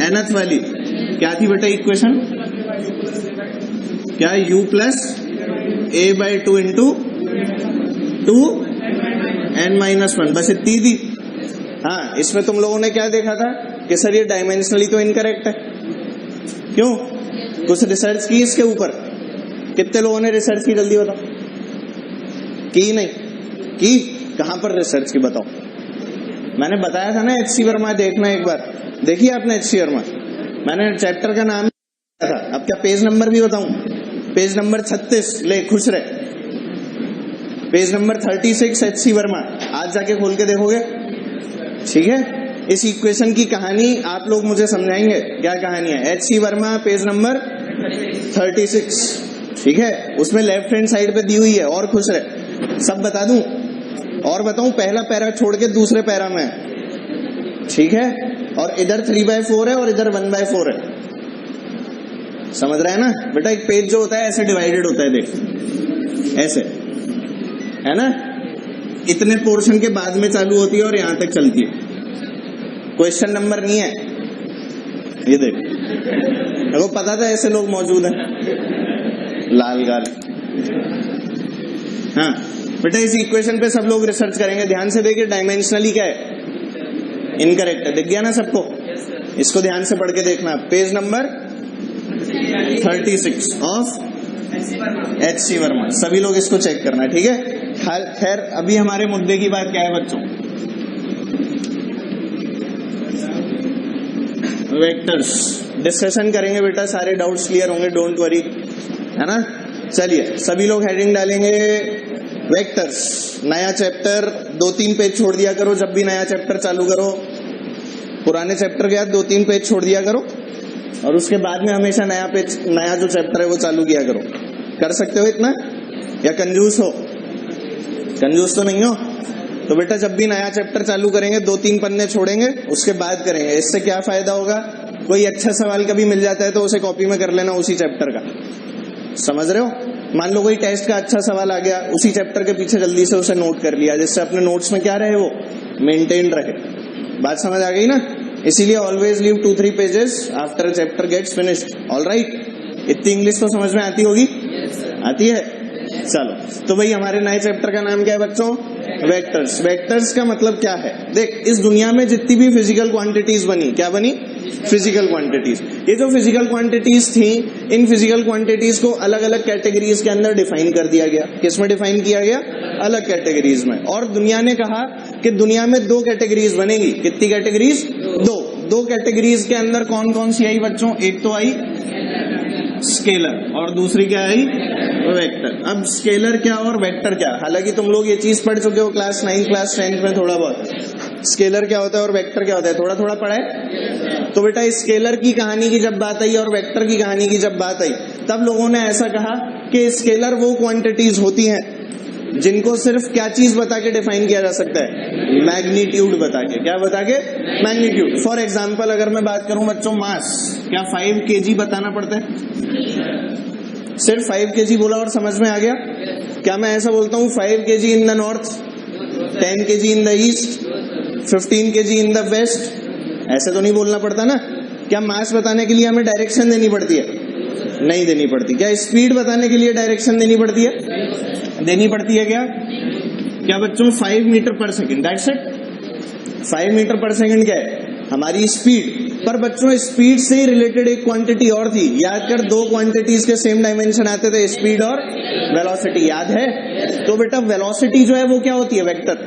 nth वाली क्या थी बेटा इक्वेशन? क्या u plus a/2 into 2n-1, बस इतनी थी। हाँ, इसमें तुम लोगों ने क्या देखा था कि सर ये डायमेंशनली तो इनकरेक्ट है। क्यों? कुछ रिसर्च की इसके ऊपर? कितने लोगों ने रिसर्च की, जल्दी बताओ। की नहीं की? कहां पर रिसर्च की बताओ? मैंने बताया था ना एच.सी. वर्मा, देखना एक बार। देखिए आपने एच.सी. वर्मा, मैंने चैप्टर का नाम था। अब क्या पेज नंबर भी बताऊं? पेज नंबर 36, ले खुश रहे। Page number 36 एच.सी. वर्मा, आज जाके खोल के देखोगे, ठीक है। इस इक्वेशन की कहानी आप लोग मुझे समझाएंगे, क्या कहानी है। एच.सी. वर्मा पेज नंबर 36, ठीक है। उसमें लेफ्ट हैंड साइड पे दी हुई है, और खुश रहे। सब बता दूं और बताऊं? पहला पैरा छोड़ के दूसरे पैरा में, ठीक है। और इधर 3/4 है और इधर 1/4 है। समझ रहे हैं ना बेटा? एक पेज जो होता है ऐसे डिवाइडेड होता है, देख ऐसे, है ना। इतने पोर्शन के बाद में चालू होती है और यहां तक चलती है। क्वेश्चन नंबर नहीं है ये, देख। मेरे को पता था ऐसे लोग मौजूद हैं, लाल गाल। हाँ बेटा, इस इक्वेशन पे सब लोग रिसर्च करेंगे। ध्यान से देखिए, डायमेंशनली क्या है? इनकरेक्ट है। दिख गया ना सबको? इसको ध्यान से पढ़ के देखना। Page number 36 of HC. Verma, सभी लोग इसको चेक करना, ठीक है। खैर, अभी हमारे मुद्दे की बात क्या है बच्चों? वेक्टर्स डिस्कशन करेंगे बेटा, सारे डाउट्स क्लियर होंगे, डोंट वरी, है ना। चलिए, सभी लोग हेडिंग डालेंगे वेक्टर्स। नया चैप्टर 2-3 पेज छोड़ दिया करो जब भी नया चैप्टर चालू करो। पुराने चैप्टर के बाद 2-3 पेज छोड़ दिया करो, और उसके बाद में हमेशा नया जो चैप्टर है वो चालू किया करो। कर सकते हो इतना, या कंजूस हो? कंजूस तो नहीं हो? तो बेटा जब भी नया चैप्टर चालू करेंगे 2-3 पन्ने छोड़ेंगे, उसके बाद करेंगे। इससे क्या फायदा होगा? कोई अच्छा सवाल कभी मिल जाता है तो उसे कॉपी में कर लेना उसी चैप्टर का। समझ रहे हो? मान लो कोई टेस्ट का अच्छा सवाल आ गया, उसी चैप्टर के पीछे जल्दी से उसे नोट कर लिया, जिससे अपने नोट्स में क्या रहे, वो मेंटेन रहे। बात समझ आ गई ना? इसीलिए always leave 2-3 pages after chapter gets finished. Alright, इतनी इंग्लिश तो समझ में आती होगी? आती है। चलो, तो भाई हमारे नए चैप्टर का नाम क्या है बच्चों? वेक्टर्स। वेक्टर्स का मतलब क्या है? देख, इस दुनिया में जितनी भी फिजिकल क्वांटिटीज बनी, क्या बनी? Physical quantities. ये जो फिजिकल क्वांटिटीज थी, इन फिजिकल क्वांटिटीज को अलग अलग कैटेगरीज के अंदर डिफाइन कर दिया गया। किसमें डिफाइन किया गया? अलग कैटेगरीज में। और दुनिया ने कहा कि दुनिया में 2 कैटेगरीज बनेगी। कितनी कैटेगरीज? 2 कैटेगरीज के अंदर कौन कौन सी आई बच्चों? एक तो आई स्केलर, और दूसरी क्या आई? वेक्टर। अब स्केलर क्या और वेक्टर क्या? हालांकि तुम लोग ये चीज पढ़ चुके हो क्लास 9 क्लास 10 में थोड़ा बहुत। स्केलर क्या होता है और वेक्टर क्या होता है थोड़ा थोड़ा पढ़ा है। तो बेटा स्केलर की कहानी की जब बात आई और वेक्टर की कहानी की जब बात आई, तब लोगों ने ऐसा कहा कि स्केलर वो क्वांटिटीज होती हैं जिनको सिर्फ क्या चीज बता के डिफाइन किया जा सकता है? मैग्नीट्यूड बता के। क्या बता के? मैग्नीट्यूड। फॉर एग्जाम्पल अगर मैं बात करूं बच्चों मास, क्या 5 kg बताना पड़ता है? सिर्फ 5 kg बोला और समझ में आ गया? क्या मैं ऐसा बोलता हूँ 5 kg in the north, 10 kg in the east, 15 kg in the west? ऐसे तो नहीं बोलना पड़ता ना। क्या मास बताने के लिए हमें डायरेक्शन देनी पड़ती है? नहीं देनी पड़ती। क्या स्पीड बताने के लिए डायरेक्शन देनी पड़ती है? देनी पड़ती है। क्या बच्चों 5 मीटर पर सेकंड, दैट्स इट। 5 मीटर पर सेकंड क्या है? हमारी स्पीड। पर बच्चों स्पीड से ही रिलेटेड एक क्वांटिटी और थी, याद कर। 2 क्वांटिटीज के सेम डायमेंशन आते थे, स्पीड और वेलोसिटी, याद है? तो बेटा वेलोसिटी जो है वो क्या होती है? वेक्टर।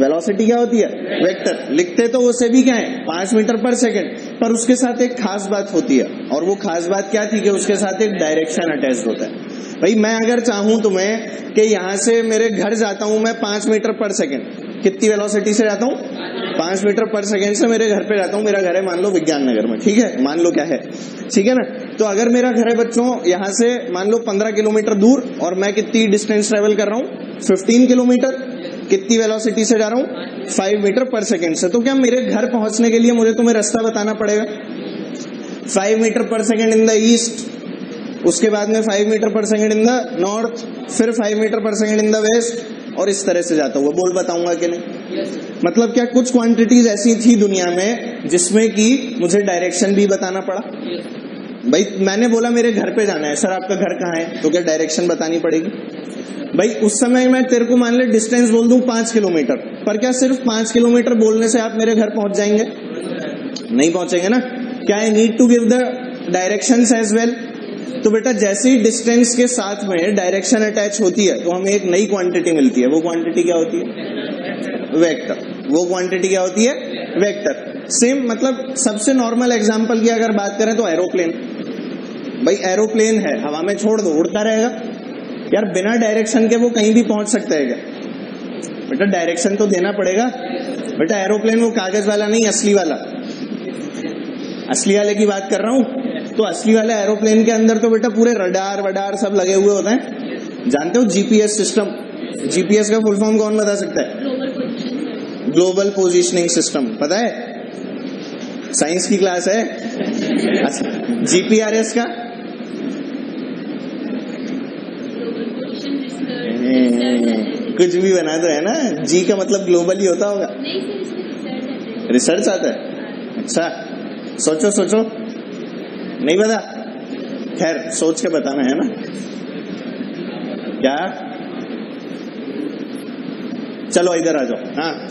वेलोसिटी क्या होती है? वेक्टर। लिखते तो उसे भी क्या है? 5 मीटर पर सेकंड। पर उसके साथ एक खास बात होती है, और वो खास बात क्या थी कि उसके साथ एक डायरेक्शन अटैच होता है। भाई मैं अगर चाहूं तुम्हें कि यहां से मेरे घर जाता हूं मैं 5 मीटर पर सेकंड, कितनी वेलोसिटी से जाता हूं? 5 मीटर पर सेकंड से मेरे घर पे जाता हूं। मेरा घर है मान लो विज्ञान नगर में, ठीक है? मान लो क्या है, ठीक है ना। तो अगर मेरा घर है बच्चों यहां से मान लो 15 किलोमीटर दूर, और मैं कितनी डिस्टेंस ट्रेवल कर रहा हूं? 15 किलोमीटर। कितनी वेलोसिटी से जा रहा हूं? 5 मीटर पर सेकंड से। तो क्या मेरे घर पहुंचने के लिए मुझे तुम्हें रास्ता बताना पड़ेगा? 5 मीटर पर सेकंड इन द ईस्ट, उसके बाद में 5 मीटर पर सेकंड इन द नॉर्थ, फिर 5 मीटर पर सेकंड इन द वेस्ट, और इस तरह से जाता हुआ बोल बताऊंगा कि नहीं? मतलब क्या कुछ क्वांटिटीज ऐसी थी दुनिया में जिसमें कि मुझे डायरेक्शन भी बताना पड़ा? भाई मैंने बोला मेरे घर पे जाना है, सर आपका घर कहाँ है, तो क्या डायरेक्शन बतानी पड़ेगी? भाई उस समय मैं तेरे को मान ले डिस्टेंस बोल दूं 5 किलोमीटर, पर क्या सिर्फ 5 किलोमीटर बोलने से आप मेरे घर पहुंच जाएंगे? नहीं पहुंचेंगे ना। क्या I need to give the directions as well? तो बेटा जैसे ही डिस्टेंस के साथ में डायरेक्शन अटैच होती है तो हमें एक नई क्वांटिटी मिलती है। वो क्वांटिटी क्या होती है? वेक्टर। वो क्वांटिटी क्या होती है? वेक्टर। सेम मतलब सबसे नॉर्मल एग्जांपल की अगर बात करें तो एरोप्लेन। भाई एरोप्लेन है, हवा में छोड़ दो उड़ता रहेगा यार, बिना डायरेक्शन के वो कहीं भी पहुंच सकता है क्या? बेटा डायरेक्शन तो देना पड़ेगा। बेटा एरोप्लेन वो कागज वाला नहीं, असली वाला, असली वाले की बात कर रहा हूं। तो असली वाले एरोप्लेन के अंदर तो बेटा पूरे रडार वडार सब लगे हुए होते हैं। जानते हो जीपीएस सिस्टम? जीपीएस का फुल फॉर्म कौन बता सकता है? Global positioning system. पता है? साइंस की क्लास है। अच्छा जीपीआरएस का? कुछ भी बना दो, है ना। जी का मतलब ग्लोबल ही होता होगा। रिसर्च आता है? अच्छा सोचो सोचो, नहीं पता? खैर सोच के बताना है ना। क्या? चलो इधर आ जाओ। हाँ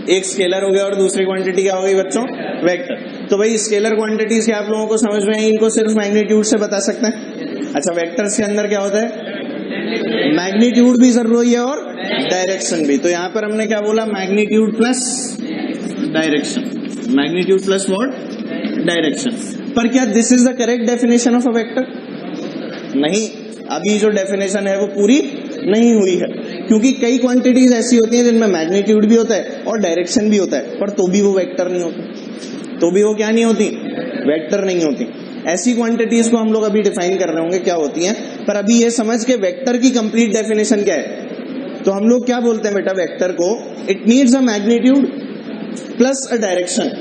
एक स्केलर हो गया और दूसरी क्वांटिटी क्या हो गई बच्चों? वेक्टर। तो भाई स्केलर क्वांटिटीज क्या आप लोगों को समझ में आई? इनको सिर्फ मैग्नीट्यूड से बता सकते हैं। अच्छा वेक्टर्स के अंदर क्या होता है? मैग्नीट्यूड भी जरूरी है और डायरेक्शन भी। तो यहां पर हमने क्या बोला? Magnitude plus direction. Magnitude plus what? Direction. पर क्या this is the correct definition of a vector? नहीं, अभी जो डेफिनेशन है वो पूरी नहीं हुई है, क्योंकि कई क्वांटिटीज ऐसी होती हैं जिनमें मैग्नीट्यूड भी होता है और डायरेक्शन भी होता है, पर तो भी वो वेक्टर नहीं होती। तो भी वो क्या नहीं होती? वेक्टर नहीं होती। ऐसी क्वांटिटीज को हम लोग अभी डिफाइन कर रहे होंगे क्या होती हैं, पर अभी ये समझ के वेक्टर की कंप्लीट डेफिनेशन क्या है। तो हम लोग क्या बोलते हैं बेटा वेक्टर को? It needs a magnitude plus a direction.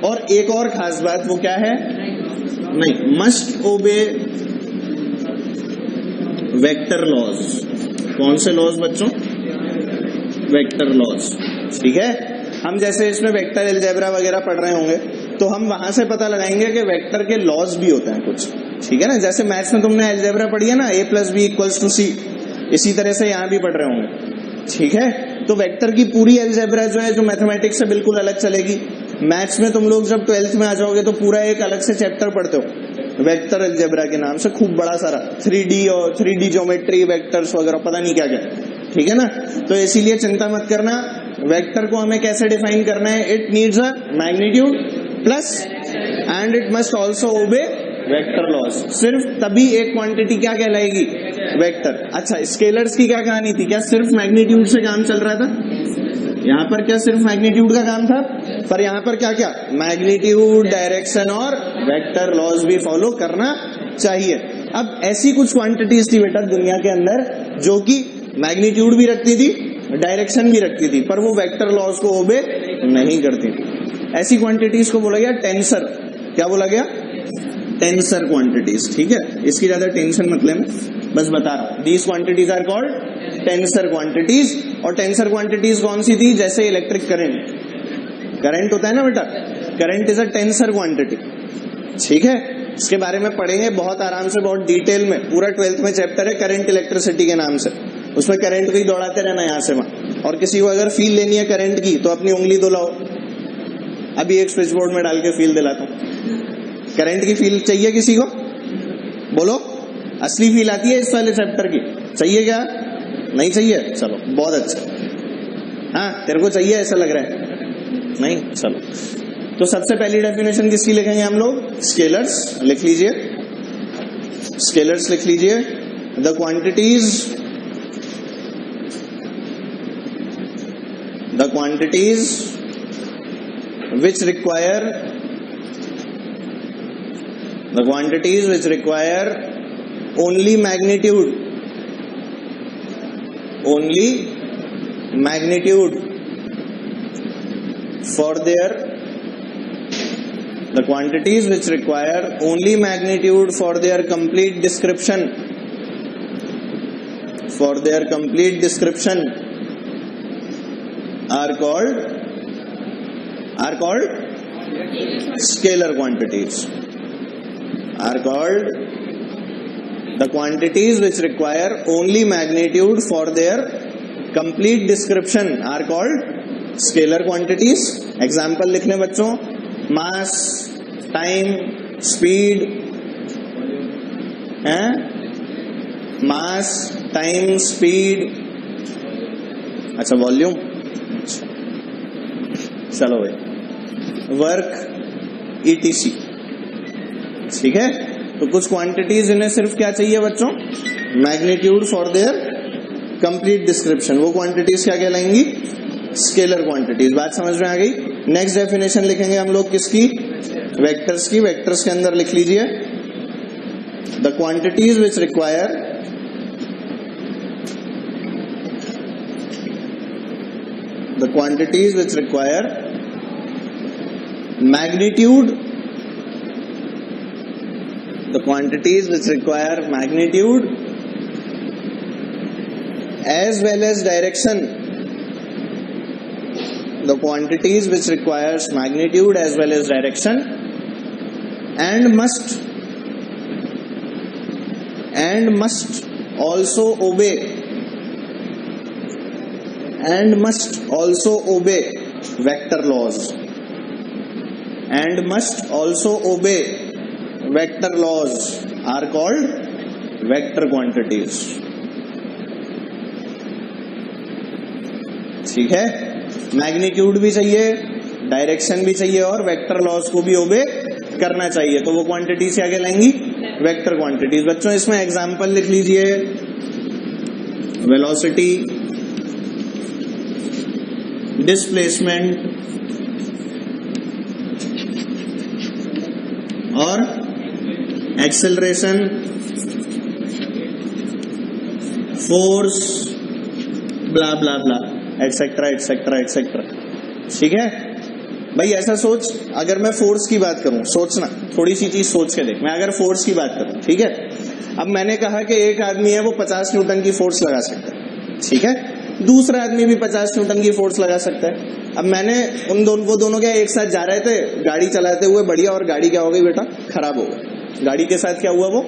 और एक और खास बात वो क्या है? नहीं, मस्ट ओबे वेक्टर लॉज। कौन से लॉज बच्चों? Vector laws. ठीक है। हम जैसे इसमें वेक्टर अलजेब्रा वगैरह पढ़ रहे होंगे तो हम वहां से पता लगाएंगे कि वेक्टर के लॉज भी होते हैं कुछ। ठीक है ना। जैसे मैथ्स में तुमने अलजेब्रा पढ़ी है ना, a + b = c, इसी तरह से यहां भी पढ़ रहे होंगे। ठीक है। तो वेक्टर की पूरी अलजेब्रा जो है, जो मैथमेटिक्स से बिल्कुल अलग चलेगी। मैथ्स में तुम लोग जब 12th में आ जाओगे तो पूरा एक अलग से चैप्टर पढ़ते हो वेक्टर अलजेब्रा के नाम से, खूब बड़ा सारा 3D और 3D ज्योमेट्री, वेक्टर्स वगैरह पता नहीं क्या क्या। ठीक है ना। तो इसीलिए चिंता मत करना, वेक्टर को हमें कैसे डिफाइन करना है? It needs a magnitude plus and it must also obey vector laws. सिर्फ तभी एक क्वांटिटी क्या कहलाएगी? वेक्टर। अच्छा स्केलर्स की क्या कहानी थी? क्या सिर्फ मैग्नीट्यूड से काम चल रहा था? यहाँ पर क्या सिर्फ मैग्नीट्यूड का काम था? पर यहाँ पर क्या क्या? मैग्नीट्यूड, डायरेक्शन और वेक्टर लॉज भी फॉलो करना चाहिए। अब ऐसी कुछ क्वांटिटीज थी बेटा दुनिया के अंदर जो कि मैग्नीट्यूड भी रखती थी, डायरेक्शन भी रखती थी, पर वो वेक्टर लॉज को ओबे नहीं करती थी। ऐसी क्वांटिटीज को बोला गया टेंसर। क्या बोला गया? Tensor quantities. ठीक है, इसकी ज्यादा टेंशन मत लेना, बस बता रहा हूं। These quantities are called tensor quantities. और टेंसर क्वांटिटीज कौन सी थी? जैसे इलेक्ट्रिक करंट, करंट होता है ना बेटा, current is a tensor quantity. ठीक है, इसके बारे में पढ़ेंगे बहुत आराम से, बहुत डिटेल में। पूरा 12th में चैप्टर है करंट इलेक्ट्रिसिटी के नाम से। उसमें करंट को ही दौड़ाते रहना यहाँ से वहां। और किसी को अगर फील लेनी है करंट की तो अपनी उंगली दुलाओ। अभी एक स्विच बोर्ड में डाल के फील दिलाता हूं। करंट की फील चाहिए किसी को? बोलो, असली फील आती है इस वाले चैप्टर की। चाहिए क्या? नहीं चाहिए? चलो बहुत अच्छा। हाँ तेरे को चाहिए ऐसा लग रहा है? नहीं? चलो तो सबसे पहली डेफिनेशन किसकी लिखेंगे हम लोग? स्केलर्स लिख लीजिए। स्केलर्स लिख लीजिए। The quantities which require only magnitude for their the quantities which require only magnitude for their complete description are called scalar quantities. Are called the quantities which require only magnitude for their complete description are called scalar quantities. Example लिखने बच्चों, mass, time, speed, mass, time, speed, अच्छा volume, चलो भाई, work, ETC, ठीक है। तो कुछ quantities इन्हें सिर्फ क्या चाहिए बच्चों, magnitude for their complete description, वो क्वांटिटीज क्या कहलाएंगी, स्केलर क्वांटिटीज। बात समझ में आ गई। नेक्स्ट डेफिनेशन लिखेंगे हम लोग किसकी, वेक्टर्स की। वेक्टर्स के अंदर लिख लीजिए the quantities which require magnitude, the quantities which require magnitude as well as direction, the quantities which requires magnitude as well as direction and must also obey vector laws, are called vector quantities, ठीक है। Magnitude भी चाहिए, direction भी चाहिए और vector laws को भी ओबे करना चाहिए, तो वो क्वांटिटीज क्या कहलाएंगी, वेक्टर क्वांटिटीज। बच्चों इसमें एग्जांपल लिख लीजिए, वेलोसिटी, डिस्प्लेसमेंट और एक्सेलरेशन, फोर्स, ब्ला ब्ला ब्ला, एटसेट्रा एटसेट्रा एटसेट्रा, ठीक है भाई। ऐसा सोच, अगर मैं फोर्स की बात करूं, सोचना थोड़ी सी चीज सोच के देख, मैं अगर फोर्स की बात करूं, ठीक है, अब मैंने कहा कि एक आदमी है वो 50 न्यूटन की फोर्स लगा सकता है, ठीक है, दूसरा आदमी भी 50 न्यूटन की फोर्स लगा सकता है। अब मैंने वो दोनों क्या एक साथ जा रहे थे गाड़ी चलाते हुए, बढ़िया, और गाड़ी क्या हो गई बेटा, खराब हो गई। गाड़ी के साथ क्या हुआ, वो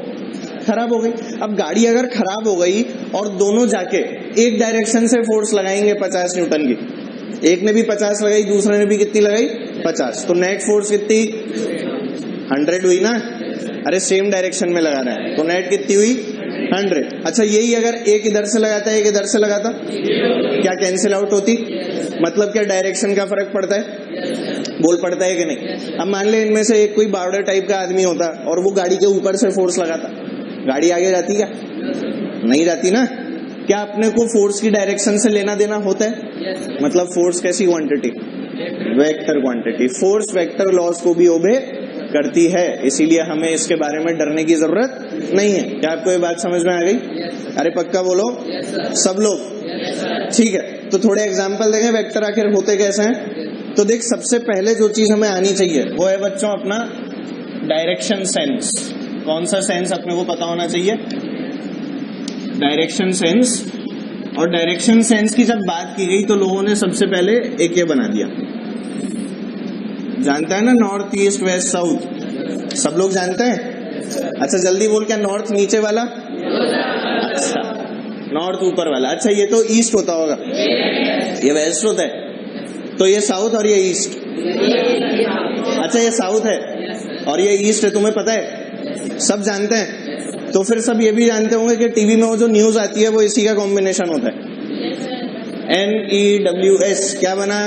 खराब हो गई। अब गाड़ी अगर खराब हो गई और दोनों जाके एक डायरेक्शन से फोर्स लगाएंगे 50 न्यूटन की, एक ने भी 50 लगाई, दूसरे ने भी कितनी लगाई, 50, तो नेट फोर्स कितनी, 100 हुई ना। अरे सेम डायरेक्शन में लगा रहा है तो नेट कितनी हुई, 100। अच्छा यही अगर एक इधर से लगाता है, एक इधर से लगाता, क्या कैंसिल आउट होती, मतलब क्या डायरेक्शन का फर्क पड़ता है, बोल पड़ता है कि नहीं। अब मान ले इनमें से एक कोई बावड़े टाइप का आदमी होता और वो गाड़ी के ऊपर से फोर्स लगाता, गाड़ी आगे जाती क्या, नहीं जाती ना। क्या अपने को फोर्स की डायरेक्शन से लेना देना होता है, मतलब फोर्स कैसी quantity, vector quantity. Force vector laws को भी ओबे करती है, इसीलिए हमें इसके बारे में डरने की जरूरत नहीं है। क्या आपको ये बात समझ में आ गई, अरे पक्का बोलो सब लोग, ठीक है। तो थोड़े एग्जाम्पल देखें वेक्टर आखिर होते कैसे हैं। तो देख, सबसे पहले जो चीज हमें आनी चाहिए वो है बच्चों अपना डायरेक्शन सेंस। कौन सा सेंस अपने को पता होना चाहिए, डायरेक्शन सेंस। और डायरेक्शन सेंस की जब बात की गई तो लोगों ने सबसे पहले एक ये बना दिया, जानता है ना, नॉर्थ ईस्ट वेस्ट साउथ, सब लोग जानते हैं। अच्छा जल्दी बोल, क्या नॉर्थ नीचे वाला, अच्छा नॉर्थ ऊपर वाला, अच्छा ये तो ईस्ट होता होगा, ये वेस्ट होता है, तो ये साउथ और ये ईस्ट, अच्छा ये साउथ है और ये ईस्ट है, तुम्हें पता है, सब जानते हैं। तो फिर सब ये भी जानते होंगे कि टीवी में वो जो न्यूज आती है वो इसी का कॉम्बिनेशन होता है, NEWS, क्या बना,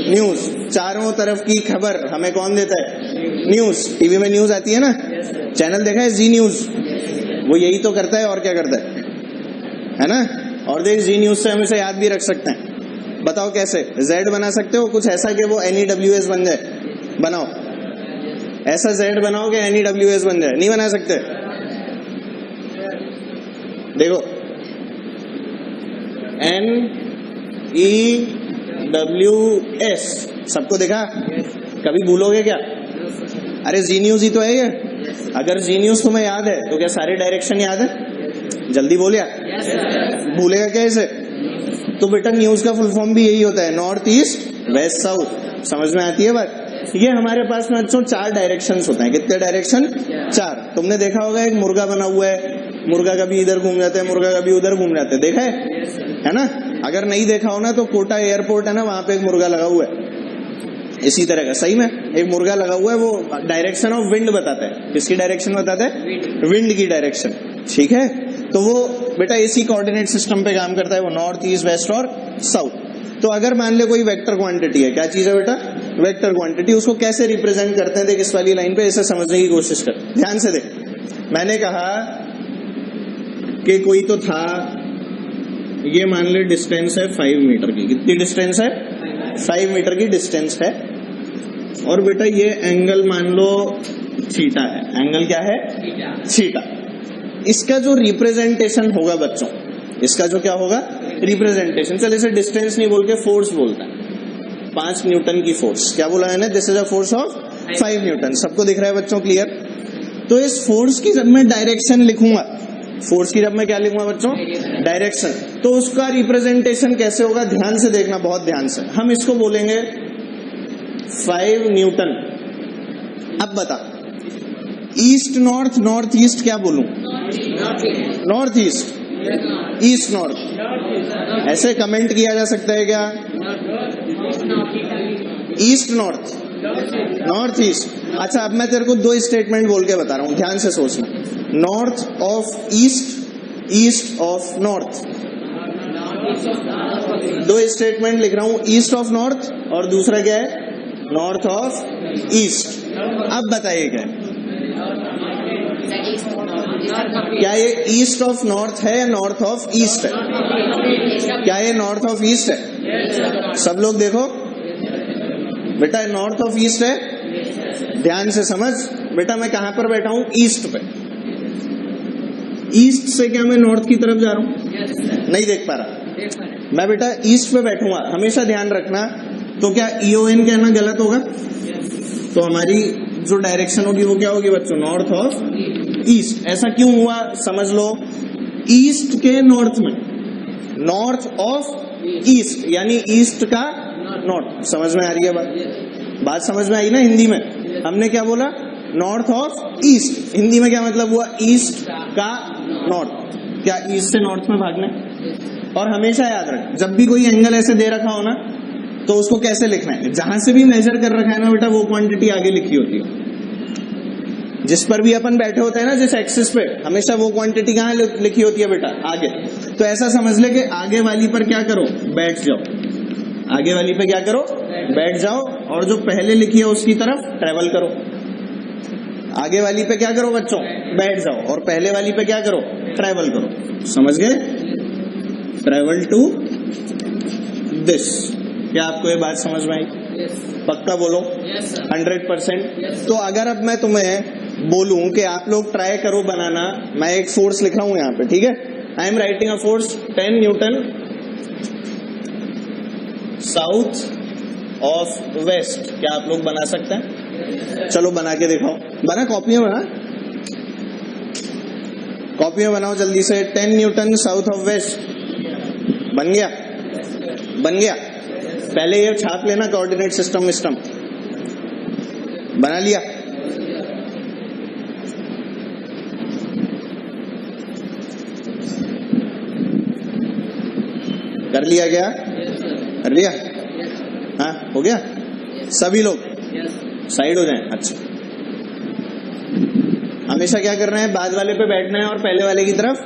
न्यूज। चारों तरफ की खबर हमें कौन देता है, न्यूज। टीवी में न्यूज आती है ना, चैनल देखा है जी न्यूज, वो यही तो करता है और क्या करता है ना। और देख जी न्यूज से हम इसे याद भी रख सकते हैं, बताओ कैसे, Z बना सकते हो कुछ ऐसा कि वो NEWS बन जाए, बनाओ ऐसा Z बनाओ कि NEWS बन जाए, नहीं बना सकते। देखो NEWS, सबको देखा, कभी भूलोगे क्या, अरे जी न्यूज ही तो है ये। अगर जी न्यूज तुम्हें याद है तो क्या सारे डायरेक्शन याद है, जल्दी बोलिए, भूलेगा क्या इसे, तो बेटा न्यूज का फुल फॉर्म भी यही होता है, नॉर्थ ईस्ट वेस्ट साउथ। समझ में आती है बात? ये हमारे पास में बच्चों 4 डायरेक्शंस होते हैं। कितने डायरेक्शन? 4। तुमने देखा होगा एक मुर्गा बना हुआ है, मुर्गा कभी इधर घूम जाते हैं, मुर्गा कभी उधर घूम जाते हैं, देखा है ना? अगर नहीं देखा हो ना तो कोटा एयरपोर्ट है ना, वहां पे एक मुर्गा लगा हुआ है इसी तरह का। सही में एक मुर्गा लगा हुआ है, वो डायरेक्शन ऑफ विंड बताता है। किसकी डायरेक्शन बताता है? विंड की डायरेक्शन। ठीक है, तो वो बेटा इसी कोऑर्डिनेट सिस्टम पे काम करता है, वो नॉर्थ ईस्ट वेस्ट और साउथ। तो अगर मान ले कोई वेक्टर क्वांटिटी है, क्या चीज है बेटा? Vector quantity. उसको कैसे रिप्रेजेंट करते हैं देख इस वाली लाइन पे, इसे समझने की कोशिश कर, ध्यान से देख। मैंने कहा कि कोई तो था, ये मान ले डिस्टेंस है 5 मीटर की। कितनी डिस्टेंस है? 5 मीटर की डिस्टेंस है। और बेटा ये एंगल मान लो थीटा है। एंगल क्या है? थीटा। इसका जो रिप्रेजेंटेशन होगा बच्चों, इसका जो क्या होगा? रिप्रेजेंटेशन। चल इसे डिस्टेंस नहीं बोल के फोर्स बोलता है। 5 न्यूटन की फोर्स। क्या बोला है ना? This is a force of 5 Newton. सबको दिख रहा है बच्चों? क्लियर? तो इस फोर्स की जब मैं डायरेक्शन लिखूंगा, फोर्स की जब मैं क्या लिखूंगा बच्चों? डायरेक्शन। तो उसका रिप्रेजेंटेशन कैसे होगा? ध्यान से देखना, बहुत ध्यान से। हम इसको बोलेंगे 5 न्यूटन। अब बता, ईस्ट नॉर्थ, नॉर्थ ईस्ट क्या बोलूं? North east, east north. ऐसे कमेंट किया जा सकता है क्या? East north, north east. अच्छा, अब मैं तेरे को 2 स्टेटमेंट बोल के बता रहा हूं, ध्यान से सोचना। North of east, east of north. 2 statement लिख रहा हूं, ईस्ट ऑफ नॉर्थ और दूसरा क्या है? North of east. अब बताइए क्या ये ईस्ट ऑफ नॉर्थ है या नॉर्थ ऑफ ईस्ट है? क्या ये नॉर्थ ऑफ ईस्ट है? सब लोग देखो बेटा, नॉर्थ ऑफ ईस्ट है। ध्यान से समझ बेटा, मैं कहां पर बैठा हूं? ईस्ट पे। ईस्ट से क्या मैं नॉर्थ की तरफ जा रहा हूं? नहीं देख पा रहा मैं बेटा, ईस्ट पे बैठूंगा। हमेशा ध्यान रखना। तो क्या EON कहना गलत होगा? तो हमारी जो डायरेक्शन होगी वो क्या होगी बच्चों? North of east. ऐसा क्यों हुआ? समझ लो, ईस्ट के नॉर्थ में, नॉर्थ ऑफ ईस्ट यानी ईस्ट का नॉर्थ। समझ में आ रही है बात? बात समझ में आई ना? हिंदी में हमने क्या बोला? North of east. हिंदी में क्या मतलब हुआ? ईस्ट का नॉर्थ। क्या ईस्ट से नॉर्थ में भागना है? और हमेशा याद रख, जब भी कोई एंगल ऐसे दे रखा हो ना, तो उसको कैसे लिखना है? जहां से भी मेजर कर रखा है ना बेटा, वो क्वांटिटी आगे लिखी होती है। जिस पर भी अपन बैठे होते हैं ना, जिस एक्सिस पे, हमेशा वो क्वांटिटी कहाँ लिखी होती है बेटा? आगे। तो ऐसा समझ ले कि आगे वाली पर क्या करो? बैठ जाओ। आगे वाली पे क्या करो? बैठ जाओ। और जो पहले लिखी है उसकी तरफ ट्रेवल करो। आगे वाली पे क्या करो बच्चों? बैठ जाओ। और पहले वाली पे क्या करो? ट्रेवल करो। समझ गए? Travel to this. क्या आपको ये बात समझ में आई? पक्का बोलो? 100%। तो अगर अब मैं तुम्हें बोलूं कि आप लोग ट्राई करो बनाना, मैं एक फोर्स लिख रहा हूं यहां पे, ठीक है? I am writing a force 10 newton south of west. क्या आप लोग बना सकते हैं? चलो बना के दिखाओ। बना, कॉपी में बना, कॉपी में बनाओ जल्दी से। 10 न्यूटन साउथ ऑफ वेस्ट। बन गया? बन गया? पहले ये छाप लेना, कोऑर्डिनेट सिस्टम विस्टम। बना लिया? कर लिया? क्या कर लिया? हाँ, हो गया? सभी लोग साइड हो जाएं। अच्छा, हमेशा क्या करना है? बाद वाले पे बैठना है और पहले वाले की तरफ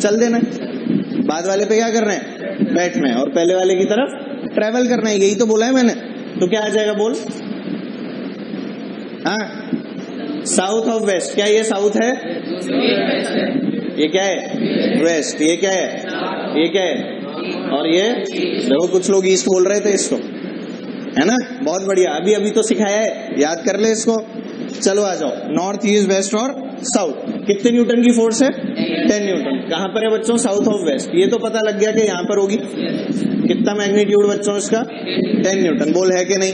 चल देना है। बाद वाले पे क्या करना है? बैठना है और पहले वाले की तरफ ट्रेवल करना है। यही तो बोला है मैंने। तो क्या आ जाएगा? बोल। हाँ, साउथ ऑफ वेस्ट। क्या ये साउथ है? ये क्या है? वेस्ट। ये क्या है? ये क्या है? और ये देखो, कुछ लोग ईस्ट बोल रहे थे इसको, है ना? बहुत बढ़िया। अभी अभी तो सिखाया है, याद कर ले इसको। चलो आ जाओ। नॉर्थ ईस्ट वेस्ट और साउथ। कितने न्यूटन की फोर्स है? 10 न्यूटन। कहां पर है बच्चों? South of west. ये तो पता लग गया कि यहां पर होगी। कितना मैग्नीट्यूड बच्चों इसका? 10 न्यूटन। बोल है कि नहीं?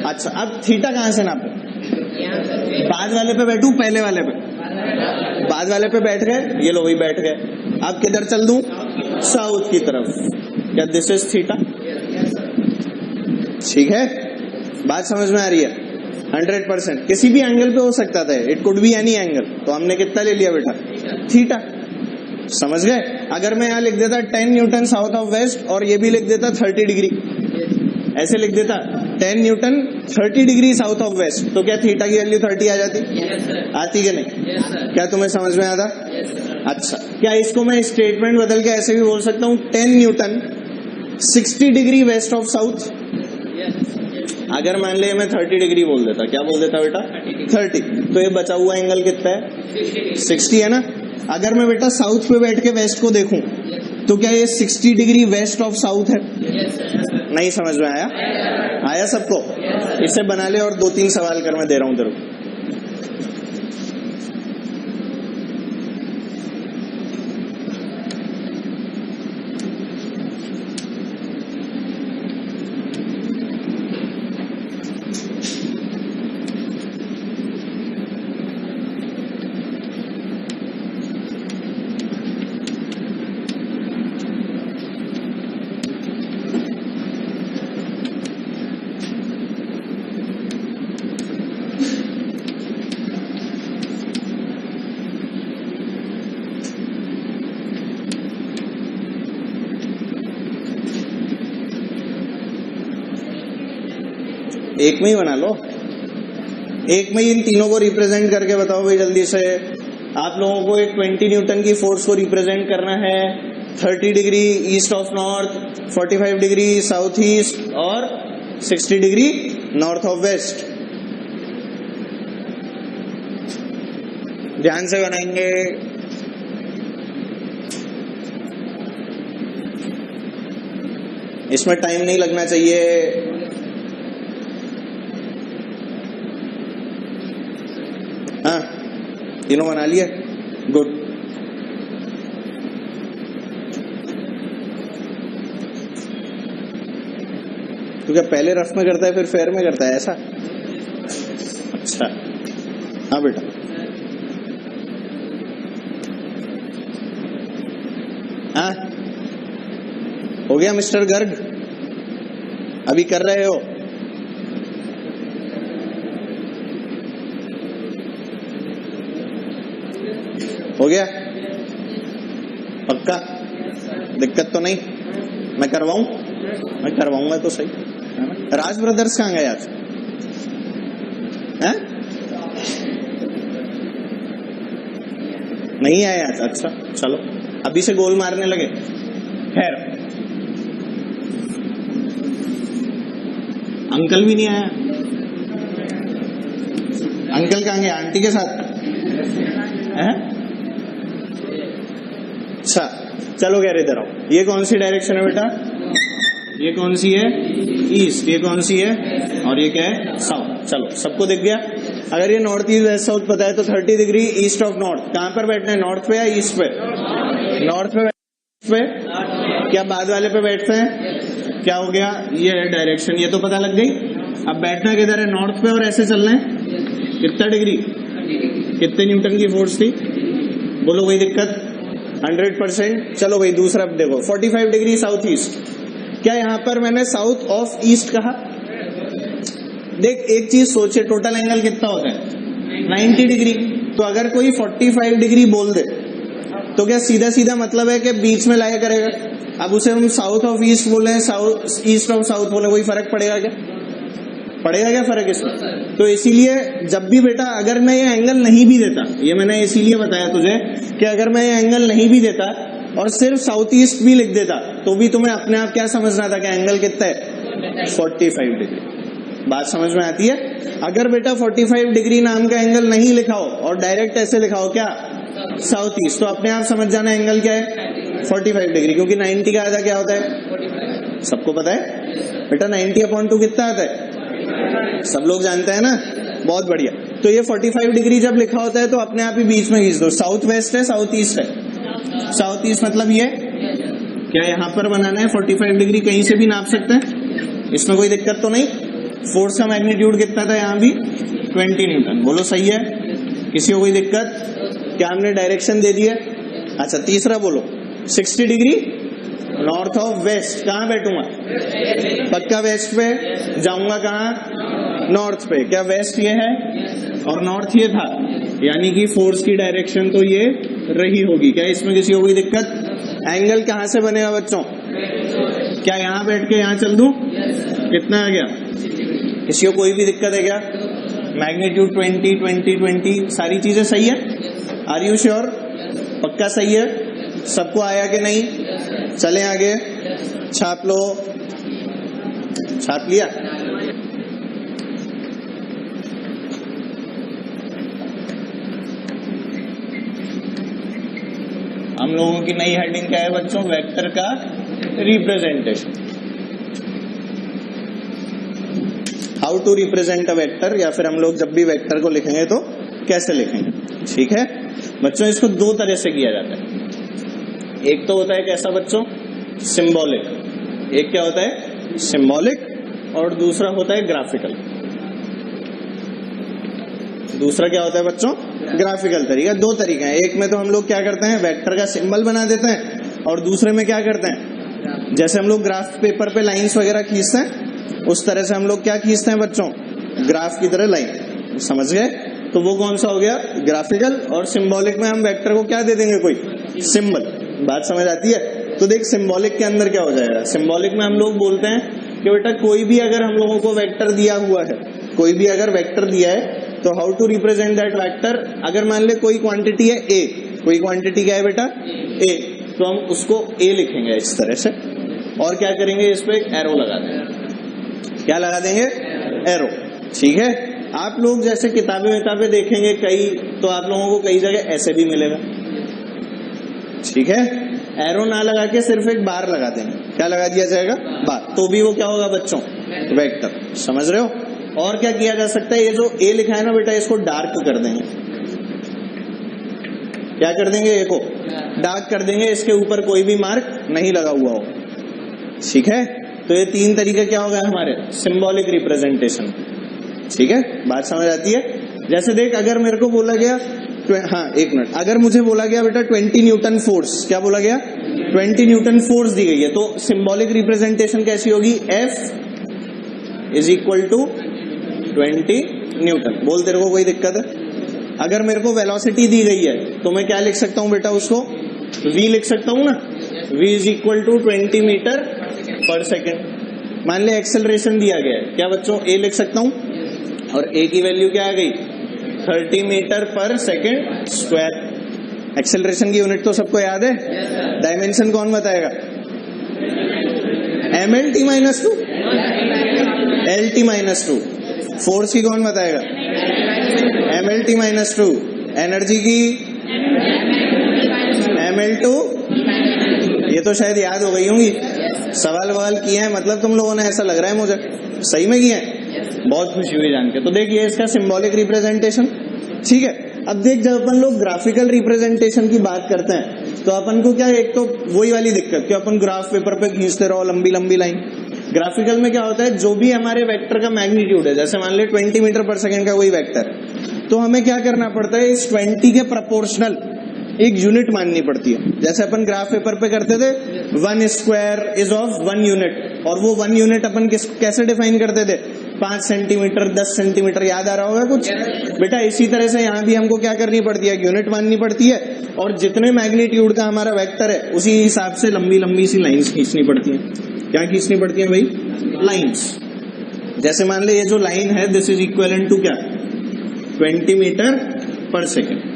अच्छा, अब थीटा कहां से नापे? बाद वाले पे बैठू, पहले वाले पे? बाद वाले पे बैठ गए, ये लो वही बैठ गए। अब किधर चल दूं? साउथ की तरफ। क्या दिस इज थीटा? ठीक है, बात समझ में आ रही है? 100%। किसी भी एंगल पे हो सकता था, it could be any angle. तो हमने कितना ले लिया बेटा? थीटा। समझ गए? अगर मैं यहाँ लिख देता 10 न्यूटन साउथ ऑफ वेस्ट और ये भी लिख देता 30 डिग्री, ऐसे लिख देता 10 newton 30 degree south of west, तो क्या थीटा की वैल्यू 30 आ जाती? आती कि नहीं? क्या तुम्हें समझ में आता? अच्छा, क्या इसको मैं स्टेटमेंट बदल के ऐसे भी बोल सकता हूँ 10 Newton 60 degree west of south? अगर मान ले मैं 30 डिग्री बोल देता, क्या बोल देता बेटा? 30। तो ये बचा हुआ एंगल कितना है? 60 है ना। अगर मैं बेटा साउथ पे बैठ के वेस्ट को देखूं तो क्या ये 60 डिग्री वेस्ट ऑफ साउथ है? नहीं समझ में आया? आया सबको? इसे बना ले और 2-3 सवाल कर, मैं दे रहा हूं तेरे को। एक में ही बना लो, एक में ही इन तीनों को रिप्रेजेंट करके बताओ भाई जल्दी से। आप लोगों को एक 20 न्यूटन की फोर्स को रिप्रेजेंट करना है 30 degree east of north, 45 degree south east और 60 डिग्री नॉर्थ ऑफ वेस्ट। ध्यान से बनाएंगे। इसमें टाइम नहीं लगना चाहिए। हाँ, तीनों बना लिए? गुड। तो क्या पहले रफ में करता है फिर फेयर में करता है, ऐसा? अच्छा, हाँ बेटा। हाँ, हो गया मिस्टर गर्ग? अभी कर रहे हो? हो गया? पक्का? दिक्कत तो नहीं? मैं करवाऊं? मैं करवाऊंगा तो सही। राज ब्रदर्स कहाँ गए आज? हैं? नहीं आए आज? अच्छा चलो, अभी से गोल मारने लगे। खैर, अंकल भी नहीं आया। अंकल कहाँ गए? आंटी के साथ? हैं? अच्छा चलो, कह रहे इधर आओ। ये कौन सी डायरेक्शन है बेटा? ये कौन सी है? ईस्ट। ये कौन सी है? और ये क्या है? साउथ। चलो, सबको दिख गया? अगर ये नॉर्थ ईस्ट वेस्ट साउथ पता है तो 30 डिग्री ईस्ट ऑफ नॉर्थ कहां पर बैठना है? नॉर्थ पे या ईस्ट पे? नॉर्थ पे। क्या बाद वाले पे बैठते हैं? क्या हो गया? ये है डायरेक्शन, ये तो पता लग गई। अब बैठना किधर है? नॉर्थ पे। और ऐसे चलना है कितना डिग्री? कितने न्यूटन की फोर्स थी? बोलो कोई दिक्कत? 100%। चलो भाई, दूसरा देखो, 45 डिग्री साउथ ईस्ट। क्या यहां पर मैंने साउथ ऑफ ईस्ट कहा? देख, एक चीज सोचे, टोटल एंगल कितना होता है? 90 डिग्री। तो अगर कोई 45 डिग्री बोल दे तो क्या सीधा सीधा मतलब है कि बीच में लाया करेगा? अब उसे हम साउथ ऑफ ईस्ट बोले, साउथ ईस्ट ऑफ साउथ बोले, कोई फर्क पड़ेगा क्या? पड़ेगा क्या फर्क इसमें? तो इसीलिए जब भी बेटा, अगर मैं ये एंगल नहीं भी देता, ये मैंने इसीलिए बताया तुझे कि अगर मैं ये एंगल नहीं भी देता और सिर्फ साउथ ईस्ट भी लिख देता तो भी तुम्हें अपने आप क्या समझना था कि एंगल कितना है? 45 डिग्री। बात समझ में आती है? अगर बेटा 45 डिग्री नाम का एंगल नहीं लिखा हो और डायरेक्ट ऐसे लिखा हो क्या? साउथ ईस्ट, तो अपने आप समझ जाना एंगल क्या है? 45 डिग्री। क्योंकि 90 का आधा क्या होता है? सबको पता है बेटा, 90/2 कितना आता है? सब लोग जानते हैं ना? बहुत बढ़िया। तो ये 45 डिग्री जब लिखा होता है तो अपने आप ही बीच में खींच दो। साउथ वेस्ट है, साउथ ईस्ट है। साउथ ईस्ट मतलब ये क्या यहाँ पर बनाना है? 45 डिग्री कहीं से भी नाप सकते हैं, इसमें कोई दिक्कत तो नहीं। फोर्स का मैग्नीट्यूड कितना था यहाँ भी? 20 न्यूटन। बोलो सही है? किसी को कोई दिक्कत? क्या हमने डायरेक्शन दे दी है? अच्छा, तीसरा बोलो, 60 डिग्री नॉर्थ ऑफ वेस्ट। कहाँ बैठूंगा? पक्का वेस्ट पे। जाऊंगा कहाँ? नॉर्थ पे। क्या वेस्ट ये है और नॉर्थ ये था, यानी कि फोर्स की डायरेक्शन तो ये रही होगी। क्या इसमें किसी को कोई दिक्कत? एंगल कहाँ से बनेगा बच्चों? क्या यहाँ बैठ के यहाँ चल दूं? कितना आ गया? किसी को कोई भी दिक्कत है क्या? मैग्नीट्यूड 20, 20, 20 सारी चीजें सही है? Are you sure? पक्का सही है? सबको आया कि नहीं? चलें आगे। छाप लो। छाप लिया? हम लोगों की नई हेडिंग क्या है बच्चों? वेक्टर का representation. How to represent a vector, या फिर हम लोग जब भी वेक्टर को लिखेंगे तो कैसे लिखेंगे। ठीक है बच्चों, इसको दो तरह से किया जाता है। एक तो होता है कैसा बच्चों? सिंबॉलिक। एक क्या होता है? सिंबॉलिक। और दूसरा होता है ग्राफिकल। दूसरा क्या होता है बच्चों? ग्राफिकल तरीका। दो तरीके हैं। एक में तो हम लोग क्या करते हैं, वेक्टर का सिंबल बना देते हैं, और दूसरे में क्या करते हैं, जैसे हम लोग ग्राफ पेपर पे लाइंस वगैरह खींचते हैं, उस तरह से हम लोग क्या खींचते हैं बच्चों? ग्राफ की तरह लाइन। समझ गए? तो वो कौन सा हो गया? ग्राफिकल। और सिंबॉलिक में हम वेक्टर को क्या दे देंगे? कोई सिंबल। बात समझ आती है? तो देख, सिंबॉलिक के अंदर क्या हो जाएगा? सिंबॉलिक में हम लोग बोलते हैं कि बेटा कोई भी अगर हम लोगों को वेक्टर दिया हुआ है, कोई भी अगर वेक्टर दिया है, तो how to represent that vector. अगर मान ले कोई क्वांटिटी है ए, कोई क्वांटिटी क्या है बेटा? ए, तो हम उसको ए लिखेंगे इस तरह से, और क्या करेंगे? इस पे एक एरो लगा देंगे। क्या लगा देंगे? एरो। ठीक है। आप लोग जैसे किताबें विताबें देखेंगे कई, तो आप लोगों को कई जगह ऐसे भी मिलेगा। ठीक है। एरो ना लगा के सिर्फ एक बार लगा देंगे। क्या लगा दिया जाएगा? बार। तो भी वो क्या होगा बच्चों? वेक्टर। समझ रहे हो? और क्या किया जा सकता है? ये जो ए लिखा है ना बेटा, इसको डार्क कर देंगे। क्या कर देंगे? ए को डार्क कर देंगे, इसके ऊपर कोई भी मार्क नहीं लगा हुआ हो। ठीक है। तो ये तीन तरीके क्या हो गए हमारे? Symbolic representation. ठीक है। बात समझ आती है? जैसे देख, अगर मेरे को बोला गया, हाँ एक मिनट, अगर मुझे बोला गया बेटा 20 न्यूटन फोर्स, क्या बोला गया? 20 न्यूटन फोर्स दी गई है, तो सिंबॉलिक रिप्रेजेंटेशन कैसी होगी? F is equal to 20 newton. बोल, तेरे को कोई दिक्कत है? अगर मेरे को वेलोसिटी दी गई है, तो मैं क्या लिख सकता हूं बेटा? उसको v लिख सकता हूं ना। v is equal to 20 metre per second. मान ले एक्सेलरेशन दिया गया है, क्या बच्चों? a लिख सकता हूं, और a की वैल्यू क्या आ गई? 30 metre per second square. Acceleration की यूनिट तो सबको याद है? डायमेंशन कौन बताएगा? mlt minus 2, lt minus 2। Force की कौन बताएगा? mlt minus 2। एनर्जी की ml2। ये तो शायद याद हो गई होंगी। सवाल ववाल किए हैं मतलब तुम लोगों ने, ऐसा लग रहा है मुझे। सही में किए हैं? बहुत खुशी हुई जान के। तो देखिए इसका सिंबॉलिक रिप्रेजेंटेशन। ठीक है। अब देख, जब अपन लोग ग्राफिकल रिप्रेजेंटेशन की बात करते हैं, तो अपन को क्या, एक तो वही वाली दिक्कत कि अपन ग्राफ पेपर पे खींचते रहो लंबी लंबी लाइन। ग्राफिकल में क्या होता है, जो भी हमारे वेक्टर का मैग्नीट्यूड है, जैसे मान ले 20 मीटर पर सेकेंड का कोई वेक्टर, तो हमें क्या करना पड़ता है? इस 20 के प्रोपोर्शनल एक यूनिट माननी पड़ती है। जैसे अपन ग्राफ पेपर पे करते थे, 1 स्क्वायर इज ऑफ 1 यूनिट, और वो 1 यूनिट अपन कैसे डिफाइन करते थे? 5 सेंटीमीटर, 10 सेंटीमीटर। याद आ रहा होगा कुछ बेटा? इसी तरह से यहाँ भी हमको क्या करनी पड़ती है? यूनिट माननी पड़ती है, और जितने मैग्नीट्यूड का हमारा वेक्टर है, उसी हिसाब से लंबी लंबी सी लाइंस खींचनी पड़ती है। क्या खींचनी पड़ती है भाई? लाइंस। जैसे मान ले ये जो लाइन है, दिस इज इक्विवेलेंट टू क्या? 20 मीटर पर सेकेंड।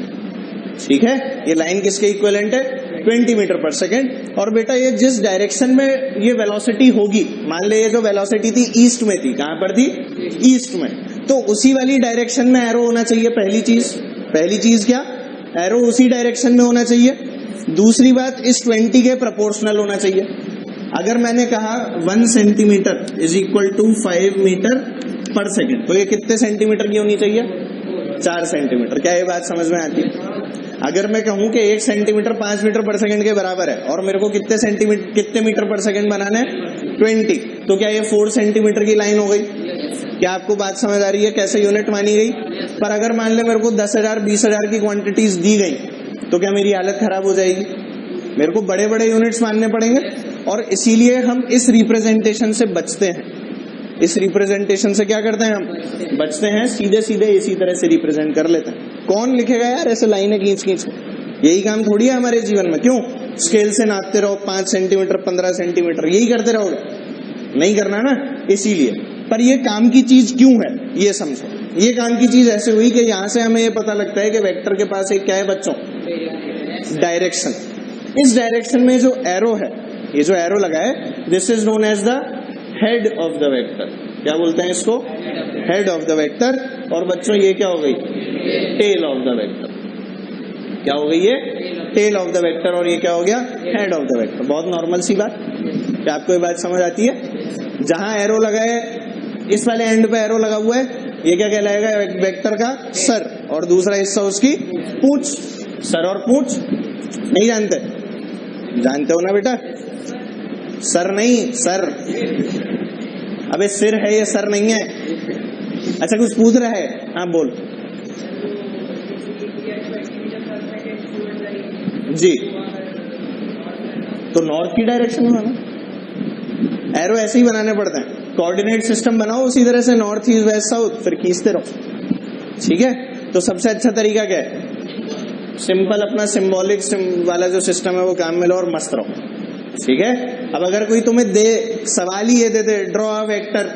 ठीक है। ये लाइन किसके इक्विवेलेंट है? 20 मीटर पर सेकेंड। और बेटा ये जिस डायरेक्शन में ये वेलोसिटी होगी, मान ले ये जो वेलोसिटी थी ईस्ट में थी, कहां पर थी? ईस्ट में। तो उसी वाली डायरेक्शन में एरो होना चाहिए। पहली चीज क्या? एरो उसी डायरेक्शन में होना चाहिए। दूसरी बात, इस 20 के प्रोपोर्शनल होना चाहिए। अगर मैंने कहा 1 centimetre is equal to 5 metre per second, तो ये कितने सेंटीमीटर की होनी चाहिए? 4 सेंटीमीटर। क्या ये बात समझ में आती है? अगर मैं कहूं कि 1 सेंटीमीटर 5 मीटर पर सेकंड के बराबर है, और मेरे को कितने मीटर पर सेकंड बनाना है? 20, तो क्या ये 4 सेंटीमीटर की लाइन हो गई? क्या आपको बात समझ आ रही है कैसे यूनिट मानी गई? पर अगर मान ले मेरे को 10,000 20,000 की क्वांटिटीज दी गई, तो क्या मेरी हालत खराब हो जाएगी? मेरे को बड़े बड़े यूनिट्स मानने पड़ेंगे। और इसीलिए हम इस रिप्रेजेंटेशन से बचते हैं। इस रिप्रेजेंटेशन से क्या करते हैं हम? बचते हैं, सीधे सीधे इसी तरह से रिप्रेजेंट कर लेते हैं। कौन लिखेगा यार ऐसे लाइनें खींच खींच के? यही काम थोड़ी है हमारे जीवन में। क्यों? स्केल से नापते रहो 5 सेंटीमीटर 15 सेंटीमीटर, यही करते रहोगे? नहीं करना ना, इसीलिए। पर ये काम की चीज क्यों है ये समझो। ये काम की चीज ऐसे हुई कि यहां से हमें ये पता लगता है कि वेक्टर के पास एक क्या है बच्चों? डायरेक्शन। इस डायरेक्शन में जो एरो है, ये जो एरो लगा है, this is known as the head of the vector. क्या बोलते हैं इसको? Head of the vector. और बच्चों ये क्या हो गई? Tail of the vector. क्या हो गई ये? Tail of the vector. और ये क्या हो गया? Head of the vector. बहुत नॉर्मल सी बात। क्या आपको ये बात समझ आती है? जहां एरो लगा है, इस वाले एंड पे एरो लगा हुआ है, ये क्या कहलाएगा? वेक्टर का सर, और दूसरा हिस्सा उसकी पूंछ। सर और पूंछ नहीं जानते? जानते हो ना बेटा? सर नहीं, सर। अबे सिर है, ये सर नहीं है। अच्छा कुछ पूछ रहा है? हाँ बोल। जी, तो नॉर्थ की डायरेक्शन में बनाना। एरो ऐसे ही बनाने पड़ते हैं। कोऑर्डिनेट सिस्टम बनाओ उसी तरह से, नॉर्थ ईस्ट वेस्ट साउथ, फिर खींचते रहो। ठीक है? तो सबसे अच्छा तरीका क्या है? सिंपल अपना सिंबॉलिक वाला जो सिस्टम है वो काम में लो और मस्त रहो। ठीक है? अब अगर कोई तुम्हें दे, सवाल ही ये दे दे, ड्रॉ अ वेक्टर,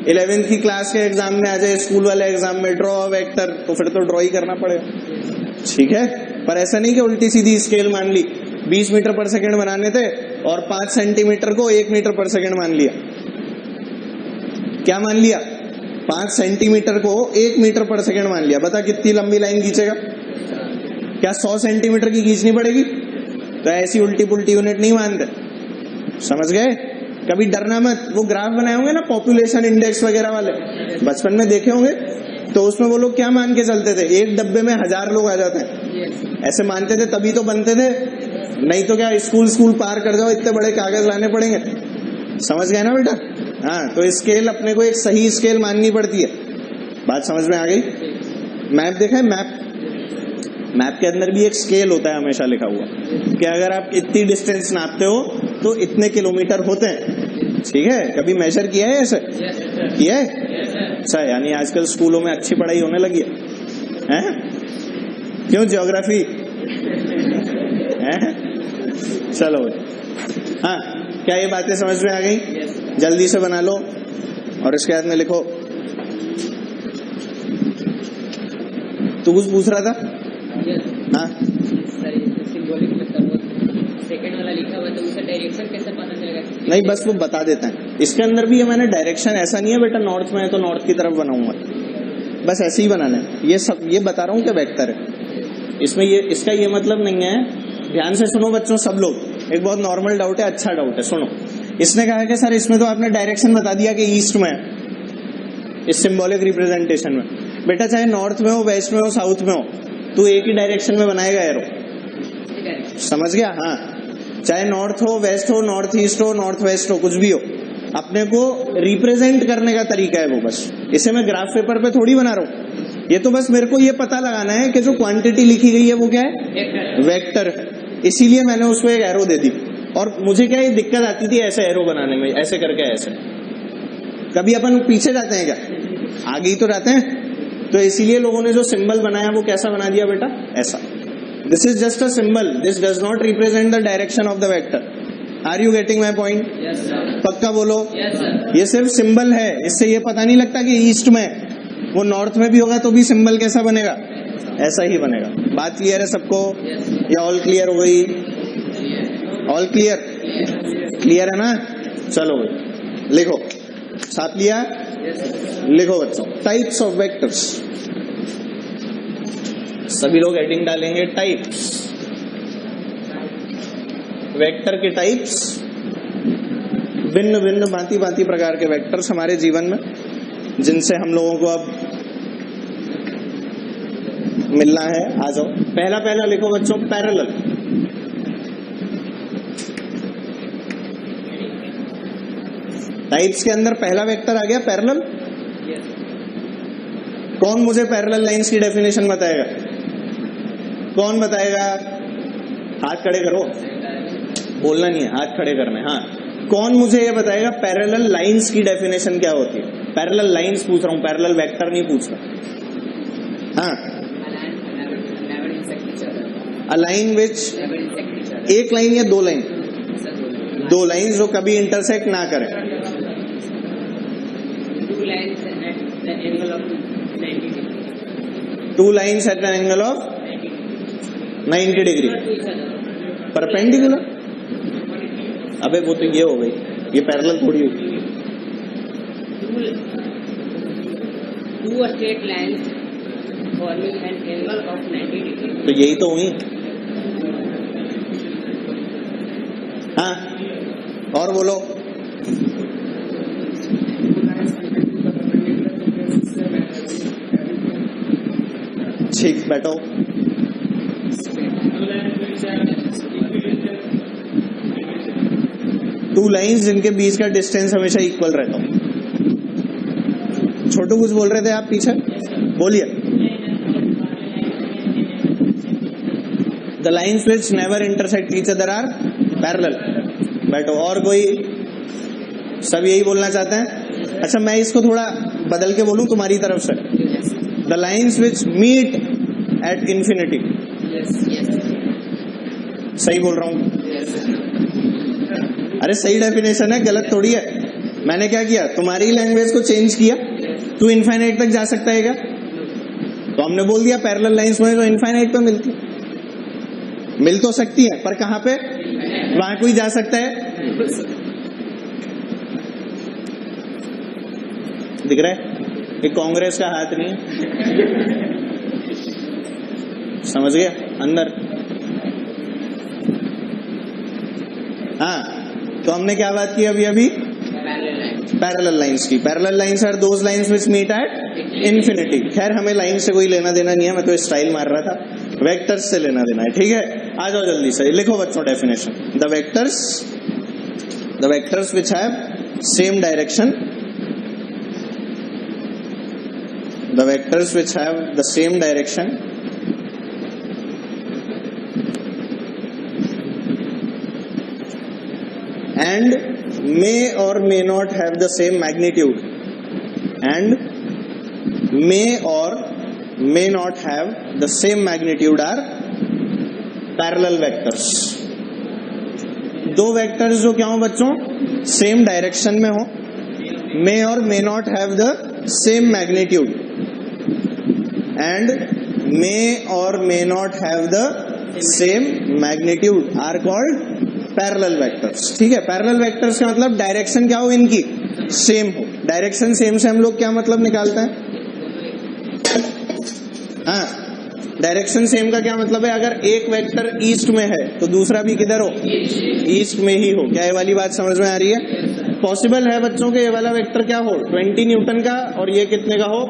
11th की क्लास के एग्जाम में आ जाए, स्कूल वाले एग्जाम में ड्रॉ अ वेक्टर, तो फिर तो ड्रॉ ही करना पड़ेगा। ठीक है? पर ऐसा नहीं कि उल्टी सीधी स्केल मान ली, 20 मीटर पर सेकेंड बनाने थे और 5 सेंटीमीटर को 1 मीटर पर सेकेंड मान लिया। क्या मान लिया? 5 सेंटीमीटर को 1 मीटर पर सेकेंड मान लिया। बता कितनी लंबी लाइन खींचेगा? क्या 100 सेंटीमीटर की खींचनी पड़ेगी? तो ऐसी उल्टी पुल्टी यूनिट नहीं मानते। समझ गए? कभी डरना मत। वो ग्राफ बनाए होंगे ना पॉपुलेशन इंडेक्स वगैरह वाले, बचपन में देखे होंगे, तो उसमें वो लोग क्या मान के चलते थे? एक डब्बे में 1000 लोग आ जाते हैं, ऐसे मानते थे, तभी तो बनते थे। नहीं तो क्या स्कूल पार कर जाओ, इतने बड़े कागज लाने पड़ेंगे। समझ गए ना बेटा? हाँ, तो स्केल अपने को एक सही स्केल माननी पड़ती है। बात समझ में आ गई? मैप देखा है? मैप के अंदर भी एक स्केल होता है हमेशा लिखा हुआ कि अगर आप इतनी डिस्टेंस नापते हो तो इतने किलोमीटर होते हैं। ठीक है? कभी मेजर किया है ऐसे? किया है? अच्छा, यानी आजकल स्कूलों में अच्छी पढ़ाई होने लगी है? क्यों? ज्योग्राफी है? चलो हाँ, क्या ये बातें समझ में आ गई? जल्दी से बना लो और इसके बाद में लिखो। तू कुछ पूछ रहा था? हाँ सिंबॉलिक मतलब सेकंड वाला लिखा हुआ, तो उसका डायरेक्शन कैसे पता चलेगा? नहीं, बस वो बता देता है। इसके अंदर भी मैंने डायरेक्शन ऐसा नहीं है बेटा नॉर्थ में है तो नॉर्थ की तरफ बनाऊंगा, बस ऐसे ही बनाना है। ये सब ये बता रहा हूँ कि वेक्टर है, इसमें ये इसका ये मतलब नहीं है। ध्यान से सुनो बच्चों सब लोग, एक बहुत नॉर्मल डाउट है, अच्छा डाउट है, सुनो। इसने कहा कि सर इसमें तो आपने डायरेक्शन बता दिया कि ईस्ट में है, इस सिंबॉलिक रिप्रेजेंटेशन में। बेटा चाहे नॉर्थ में हो, वेस्ट में हो, साउथ में हो, तू एक ही डायरेक्शन में बनाएगा एरो। समझ गया? हाँ, चाहे नॉर्थ हो, वेस्ट हो, नॉर्थ ईस्ट हो, नॉर्थ वेस्ट हो, कुछ भी हो, अपने को रिप्रेजेंट करने का तरीका है वो। बस इसे मैं ग्राफ पेपर पे थोड़ी बना रहा हूँ, ये तो बस मेरे को ये पता लगाना है कि जो क्वांटिटी लिखी गई है वो क्या है? वेक्टर है। इसीलिए मैंने उसको एक एरो दे दी। और मुझे क्या ये दिक्कत आती थी ऐसे एरो बनाने में, ऐसे करके ऐसे। कभी अपन पीछे जाते हैं क्या? आगे ही तो जाते हैं। तो इसीलिए लोगों ने जो सिंबल बनाया वो कैसा बना दिया बेटा? ऐसा। This is just a symbol, this does not represent the direction of the vector. Are you getting my point? पक्का बोलो। ये सिर्फ सिंबल है, इससे ये पता नहीं लगता कि ईस्ट में, वो नॉर्थ में भी होगा तो भी सिंबल कैसा बनेगा? ऐसा ही बनेगा। बात क्लियर है सबको? या ऑल क्लियर हो गई? All clear? क्लियर है ना? चलो लिखो, साथ लिया? लिखो बच्चों, टाइप्स ऑफ वेक्टर्स। सभी लोग हेडिंग डालेंगे टाइप्स। वेक्टर के टाइप्स, भिन्न भिन्न भांति भांति प्रकार के वेक्टर्स हमारे जीवन में, जिनसे हम लोगों को अब मिलना है। आ जाओ, पहला लिखो बच्चों, पैरेलल। टाइप्स के अंदर पहला वेक्टर आ गया पैरेलल। कौन मुझे पैरेलल लाइंस की डेफिनेशन बताएगा? कौन बताएगा? हाथ खड़े करो। बोलना नहीं है, हाथ खड़े करने। हाँ, कौन मुझे ये बताएगा पैरेलल लाइंस की डेफिनेशन क्या होती है? पैरेलल लाइंस पूछ रहा हूँ, पैरेलल वेक्टर नहीं पूछ रहा। हाँ, अलाइन विच, एक लाइन या दो लाइन? दो लाइन जो कभी इंटरसेक्ट ना करें। Two lines at N angle of 90 degree perpendicular. अबे वो तो ये हो गई, ये पैरेलल थोड़ी होगी। Two straight lines forming an angle of 90 degree. तो यही तो हुई। हाँ, और बोलो। ठीक, बैठो। टू लाइंस जिनके बीच का डिस्टेंस हमेशा इक्वल रहता हूं। छोटू कुछ बोल रहे थे आप पीछे, बोलिए। The lines which never intersect each other are parallel. बैठो। और कोई? सब यही बोलना चाहते हैं? अच्छा, मैं इसको थोड़ा बदल के बोलूं तुम्हारी तरफ से। The lines which meet at infinity. सही बोल रहा हूं? अरे सही डेफिनेशन है, गलत थोड़ी है। मैंने क्या किया, तुम्हारी लैंग्वेज को चेंज किया। तू इनफाइनाइट तक जा सकता है क्या? तो हमने बोल दिया पैरेलल लाइंस में तो इनफाइनाइट पे मिलती, मिल तो सकती है, पर कहां पे? वहां कोई जा सकता है? दिख रहा है? ये कांग्रेस का हाथ नहीं है, समझ गया? अंदर। हाँ, तो हमने क्या बात की अभी अभी? पैरेलल लाइंस की। Parallel lines are those lines which meet at infinity. खैर हमें लाइन से कोई लेना देना नहीं है, मैं तो स्टाइल मार रहा था। वेक्टर्स से लेना देना है, ठीक है? आ जाओ जल्दी से, लिखो बच्चों definition. The vectors which have same direction, the vectors which have the same direction and may or may not have the same magnitude, and may or may not have the same magnitude are parallel vectors. दो vectors जो क्या हो बच्चों? Same direction में हो, may और may not have the same magnitude, and may or may not have the same magnitude are called parallel vectors. ठीक है? पैरेलल वेक्टर्स का मतलब डायरेक्शन क्या हो इनकी? सेम हो। डायरेक्शन सेम से हम लोग क्या मतलब निकालते हैं? हाँ, डायरेक्शन सेम का क्या मतलब है? अगर एक वेक्टर ईस्ट में है तो दूसरा भी किधर हो? ईस्ट में ही हो। क्या ये वाली बात समझ में आ रही है? पॉसिबल है बच्चों के ये वाला वेक्टर क्या हो? 20 न्यूटन का, और ये कितने का हो?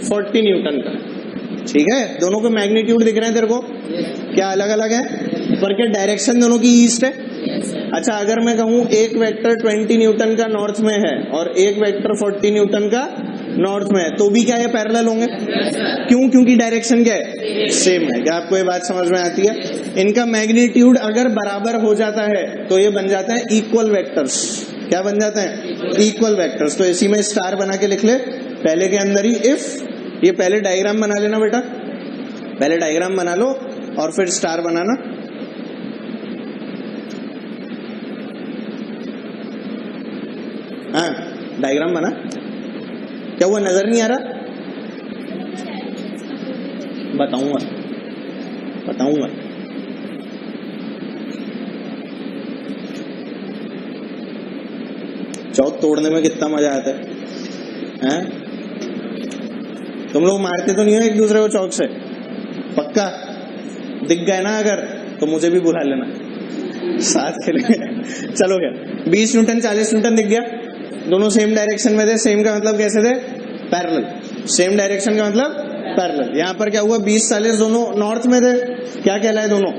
40 न्यूटन का। ठीक है? दोनों के मैग्नीट्यूड दिख रहे हैं तेरे को? क्या अलग अलग है, पर क्या डायरेक्शन दोनों की ईस्ट है? अच्छा, अगर मैं कहूं एक वेक्टर 20 न्यूटन का नॉर्थ में है और एक वेक्टर 40 न्यूटन का नॉर्थ में है, तो भी क्या ये पैरेलल होंगे? क्यों? क्योंकि डायरेक्शन क्या है? सेम है। क्या आपको ये बात समझ में आती है? इनका मैग्नीट्यूड अगर बराबर हो जाता है तो ये बन जाता है इक्वल वेक्टर्स। क्या बन जाते हैं? Equal vectors. तो इसी में स्टार बना के लिख ले पहले के अंदर ही। इफ, ये पहले डायग्राम बना लेना बेटा, पहले डायग्राम बना लो और फिर स्टार बनाना। हाँ, डायग्राम बना। क्या हुआ, नजर नहीं आ रहा? बताऊंगा। चौक तोड़ने में कितना मजा आता है, हैं? तुम लोग मारते तो नहीं हो एक दूसरे को चौक से? पक्का? दिख गए ना अगर, तो मुझे भी बुला लेना साथ के लिए। चलो क्या, 20 न्यूटन 40 न्यूटन दिख गया? दोनों सेम डायरेक्शन में थे। सेम का मतलब कैसे थे? पैरेलल। सेम डायरेक्शन का मतलब पैरेलल। यहाँ पर क्या हुआ? 20 40 दोनों नॉर्थ में थे, क्या कहलाए दोनों?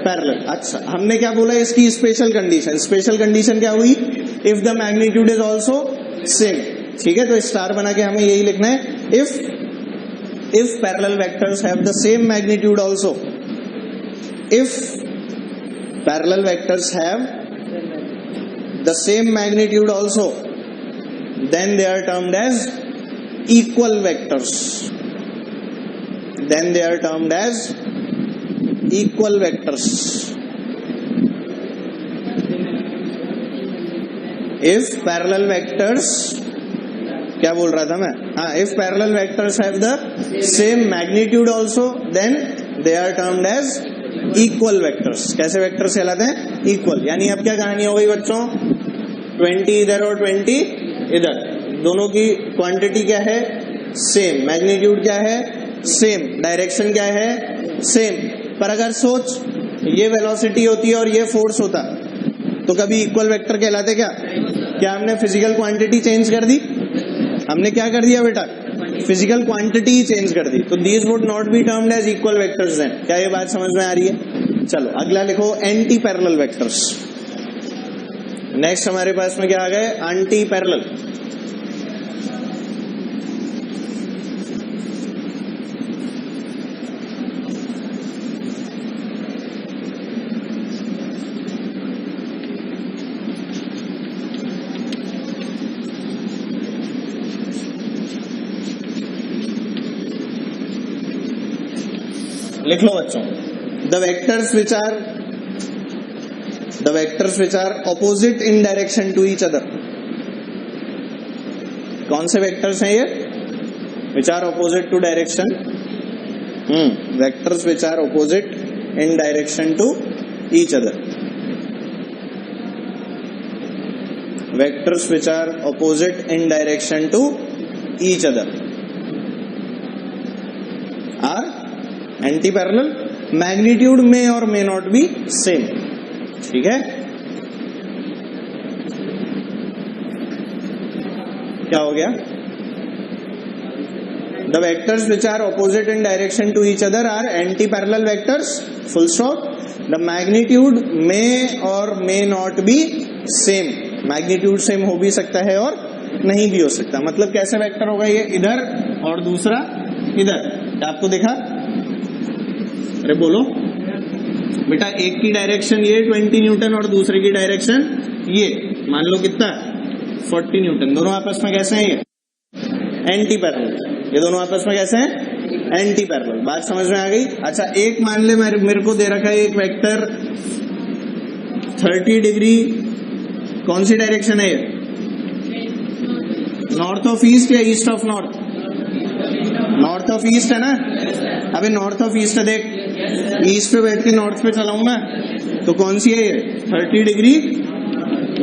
पैरेलल। अच्छा, हमने क्या बोला इसकी स्पेशल कंडीशन? स्पेशल कंडीशन क्या हुई? If the magnitude is also same. ठीक है? तो स्टार बना के हमें यही लिखना है, if parallel vectors have the same magnitude also, if parallel vectors have the same magnitude also, then they are termed as equal vectors. Then they are termed as equal vectors. If parallel vectors, क्या बोल रहा था मैं, हाँ, if parallel vectors have the same magnitude also, then they are termed as equal vectors. कैसे vectors कहलाते हैं? Equal. यानी अब क्या कहानी हो गई बच्चों, 20 इधर और 20 इधर, दोनों की क्वांटिटी क्या है? सेम. मैग्नीट्यूड क्या है? सेम. डायरेक्शन क्या है? सेम. पर अगर सोच, ये वेलोसिटी होती है और ये फोर्स होता, तो कभी इक्वल वेक्टर कहलाते क्या? क्या हमने फिजिकल क्वांटिटी चेंज कर दी? हमने क्या कर दिया बेटा? फिजिकल क्वांटिटी ही चेंज कर दी. तो these would not be termed as equal vectors then. क्या ये बात समझ में आ रही है? चलो अगला लिखो, एंटी पैरेलल वेक्टर्स. नेक्स्ट हमारे पास में क्या आ गए? Anti parallel. लिख लो बच्चों, the vectors which are opposite in direction to each other. कौन से वेक्टर्स हैं ये? which are opposite to direction. Vectors which are opposite in direction to each other. Vectors which are opposite in direction to each other are anti parallel. Magnitude में और may not be same. ठीक है, क्या हो गया? The vectors which are opposite in direction to each other are anti parallel vectors, full stop. The magnitude में और may not be same. Magnitude same हो भी सकता है और नहीं भी हो सकता. मतलब कैसे वेक्टर होगा ये? इधर और दूसरा इधर. आपको देखा? अरे बोलो बेटा, एक की डायरेक्शन ये 20 न्यूटन और दूसरे की डायरेक्शन ये, मान लो कितना? 40 न्यूटन. दोनों आपस में कैसे हैं? ये एंटी पैरेलल. ये दोनों आपस में कैसे हैं? Anti parallel. बात समझ में आ गई? अच्छा, एक मान ले मेरे को दे रखा है एक वेक्टर 30 डिग्री. कौन सी डायरेक्शन है ये? नॉर्थ ऑफ ईस्ट या east of north? North of east है ना. अबे नॉर्थ ऑफ ईस्ट है, देख ईस्ट पे बैठ के नॉर्थ पे चलाऊंगा तो कौन सी है ये? 30 डिग्री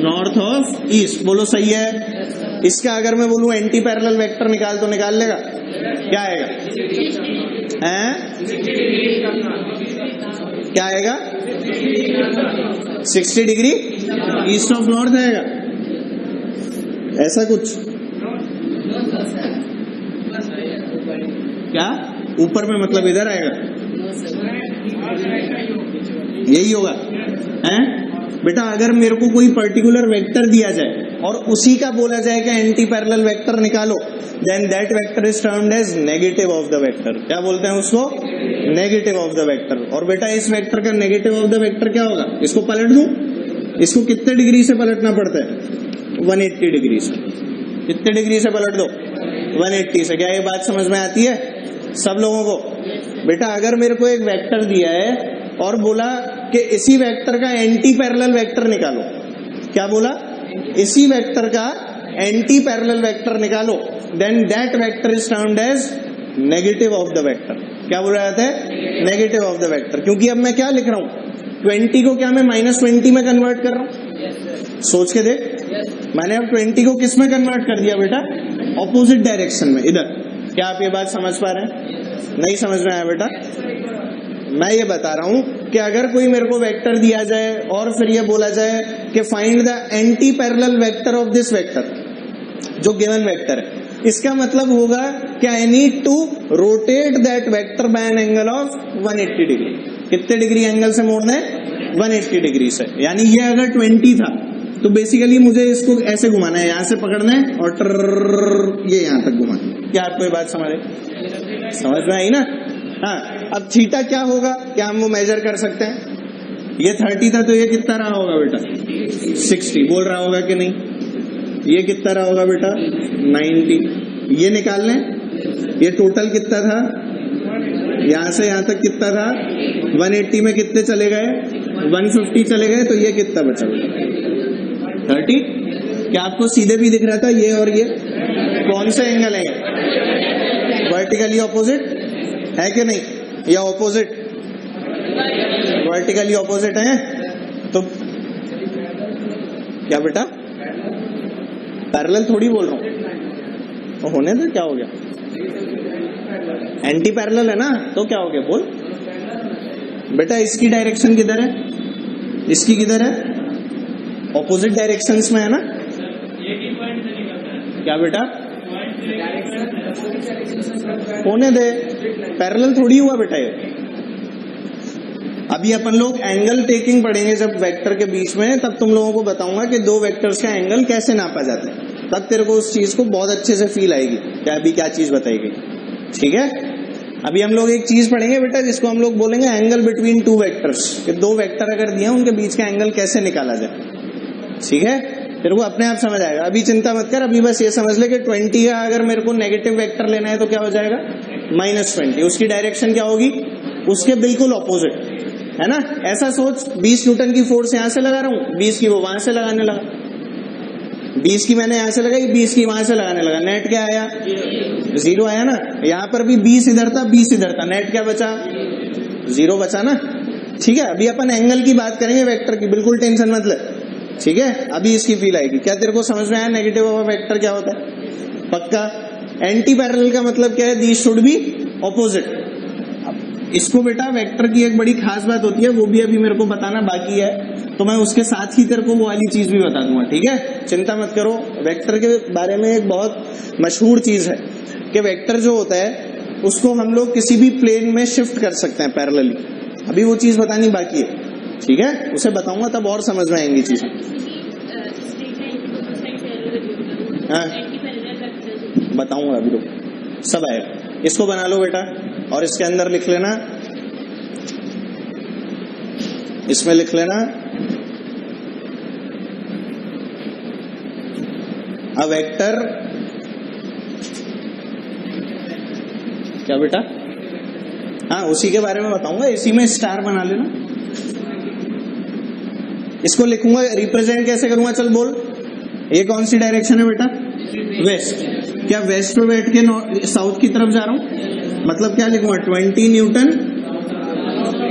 नॉर्थ ऑफ ईस्ट. बोलो सही है. इसका अगर मैं बोलूं एंटी पैरेलल वेक्टर निकाल, तो निकाल लेगा? क्या आएगा? क्या आएगा? 60 डिग्री ईस्ट ऑफ नॉर्थ आएगा. ऐसा कुछ क्या? ऊपर में मतलब इधर आएगा? यही होगा हैं बेटा. अगर मेरे को कोई पर्टिकुलर वेक्टर दिया जाए और उसी का बोला जाए कि एंटी पैरेलल वेक्टर निकालो, then that vector is termed as negative of the vector. क्या बोलते हैं उसको? Negative of the vector. और बेटा इस वेक्टर का नेगेटिव ऑफ द वेक्टर क्या होगा? इसको पलट दूं? इसको कितने डिग्री से पलटना पड़ता है? 180 डिग्री से. कितने डिग्री से पलट दो? 180 से. क्या ये बात समझ में आती है सब लोगों को? बेटा अगर मेरे को एक वेक्टर दिया है और बोला कि इसी वेक्टर का एंटी पैरेलल वेक्टर निकालो, क्या बोला? इसी वेक्टर का एंटी पैरेलल वेक्टर निकालो, then that vector is termed as negative of the vector. क्या बोला जाता है? Negative of the vector. क्योंकि अब मैं क्या लिख रहा हूं? 20 को क्या मैं -20 में कन्वर्ट कर रहा हूं? सोच के देख. मैंने अब 20 को किस में कन्वर्ट कर दिया बेटा? ऑपोजिट डायरेक्शन में, इधर. क्या आप ये बात समझ पा रहे हैं? नहीं समझ में आया बेटा? मैं ये बता रहा हूं कि अगर कोई मेरे को वेक्टर दिया जाए और फिर ये बोला जाए कि find the anti parallel vector of this vector, जो गिवन वेक्टर है, इसका मतलब होगा कि I need to rotate that vector by an angle of 180 degree. कितने डिग्री एंगल से मोड़ना है? 180 डिग्री से. यानी ये अगर 20 था तो बेसिकली मुझे इसको ऐसे घुमाना है, यहां से पकड़ना है और ये यहां तक घुमाना. क्या आपको ये बात समझ में आई ना? हाँ. अब थीटा क्या होगा? क्या हम वो मेजर कर सकते हैं? ये 30 था तो ये कितना रहा होगा बेटा 60, बोल रहा होगा कि नहीं? ये कितना रहा होगा बेटा 90। ये निकाल लें, ये टोटल कितना था, यहां से यहां तक कितना था, 180 में कितने चले गए, 150 चले गए, तो ये कितना बचा 30। क्या आपको सीधे भी दिख रहा था ये और ये? कौन से एंगल है? वर्टिकली ऑपोजिट है कि नहीं, या ऑपोजिट? वर्टिकली ऑपोजिट है। तो क्या बेटा पैरेलल थोड़ी बोल रहा हूं, तो होने दे, क्या हो गया? एंटी पैरेलल है ना, तो क्या हो गया बोल बेटा। इसकी डायरेक्शन किधर है, इसकी किधर है? ऑपोजिट डायरेक्शंस में है ना। क्या बेटा होने दे, पैरेलल थोड़ी हुआ बेटा ये। अभी अपन लोग एंगल टेकिंग पढ़ेंगे जब वेक्टर के बीच में, तब तुम लोगों को बताऊंगा कि दो वेक्टर्स का एंगल कैसे नापा जाता है, तब तेरे को उस चीज को बहुत अच्छे से फील आएगी कि अभी क्या चीज बताई गई। ठीक है, अभी हम लोग एक चीज पढ़ेंगे बेटा जिसको हम लोग बोलेंगे एंगल बिटवीन टू वेक्टर्स, कि दो वेक्टर अगर दिए उनके बीच का एंगल कैसे निकाला जाए। ठीक है, तेरे को अपने आप समझ आएगा, अभी चिंता मत कर। अभी बस ये समझ ले कि 20 का अगर मेरे को नेगेटिव वेक्टर लेना है तो क्या हो जाएगा -20। उसकी डायरेक्शन क्या होगी, उसके बिल्कुल ऑपोजिट, है ना। ऐसा सोच 20 न्यूटन की फोर्स यहां से लगा रहा हूं, 20 की वो वहां से लगाने लगा, 20 की मैंने यहां से लगाई, 20 की वहां से लगाने लगा, नेट क्या आया 0 आया ना। यहां पर भी 20 इधर था 20 इधर था, नेट क्या बचा 0 बचा ना। ठीक है, अभी अपन एंगल की बात करेंगे वेक्टर की, बिल्कुल टेंशन मत ले। ठीक है, अभी इसकी फील आएगी। क्या तेरे को समझ में आया नेगेटिव ऑफ वेक्टर क्या होता है? पक्का। एंटी पैरेलल का मतलब क्या है, दीज शुड बी ऑपोजिट। इसको बेटा वेक्टर की एक बड़ी खास बात होती है, वो भी अभी मेरे को बताना बाकी है, तो मैं उसके साथ ही तेरे को वो वाली चीज भी बता दूंगा। ठीक है, चिंता मत करो। वेक्टर के बारे में एक बहुत मशहूर चीज है कि वेक्टर जो होता है उसको हम लोग किसी भी प्लेन में शिफ्ट कर सकते हैं पैरेलली। अभी वो चीज बतानी बाकी है। ठीक है, उसे बताऊंगा तब और समझ में आएंगी चीजें। हाँ बताऊंगा, अभी तो सब आएगा। इसको बना लो बेटा और इसके अंदर लिख लेना, इसमें लिख लेना अ वेक्टर, क्या बेटा? हाँ उसी के बारे में बताऊंगा, इसी में स्टार बना लेना। इसको लिखूंगा, रिप्रेजेंट कैसे करूंगा, चल बोल। ये कौन सी डायरेक्शन है बेटा? वेस्ट। क्या वेस्ट पे बैठ के साउथ की तरफ जा रहा हूं, मतलब क्या लिखूंगा 20 newton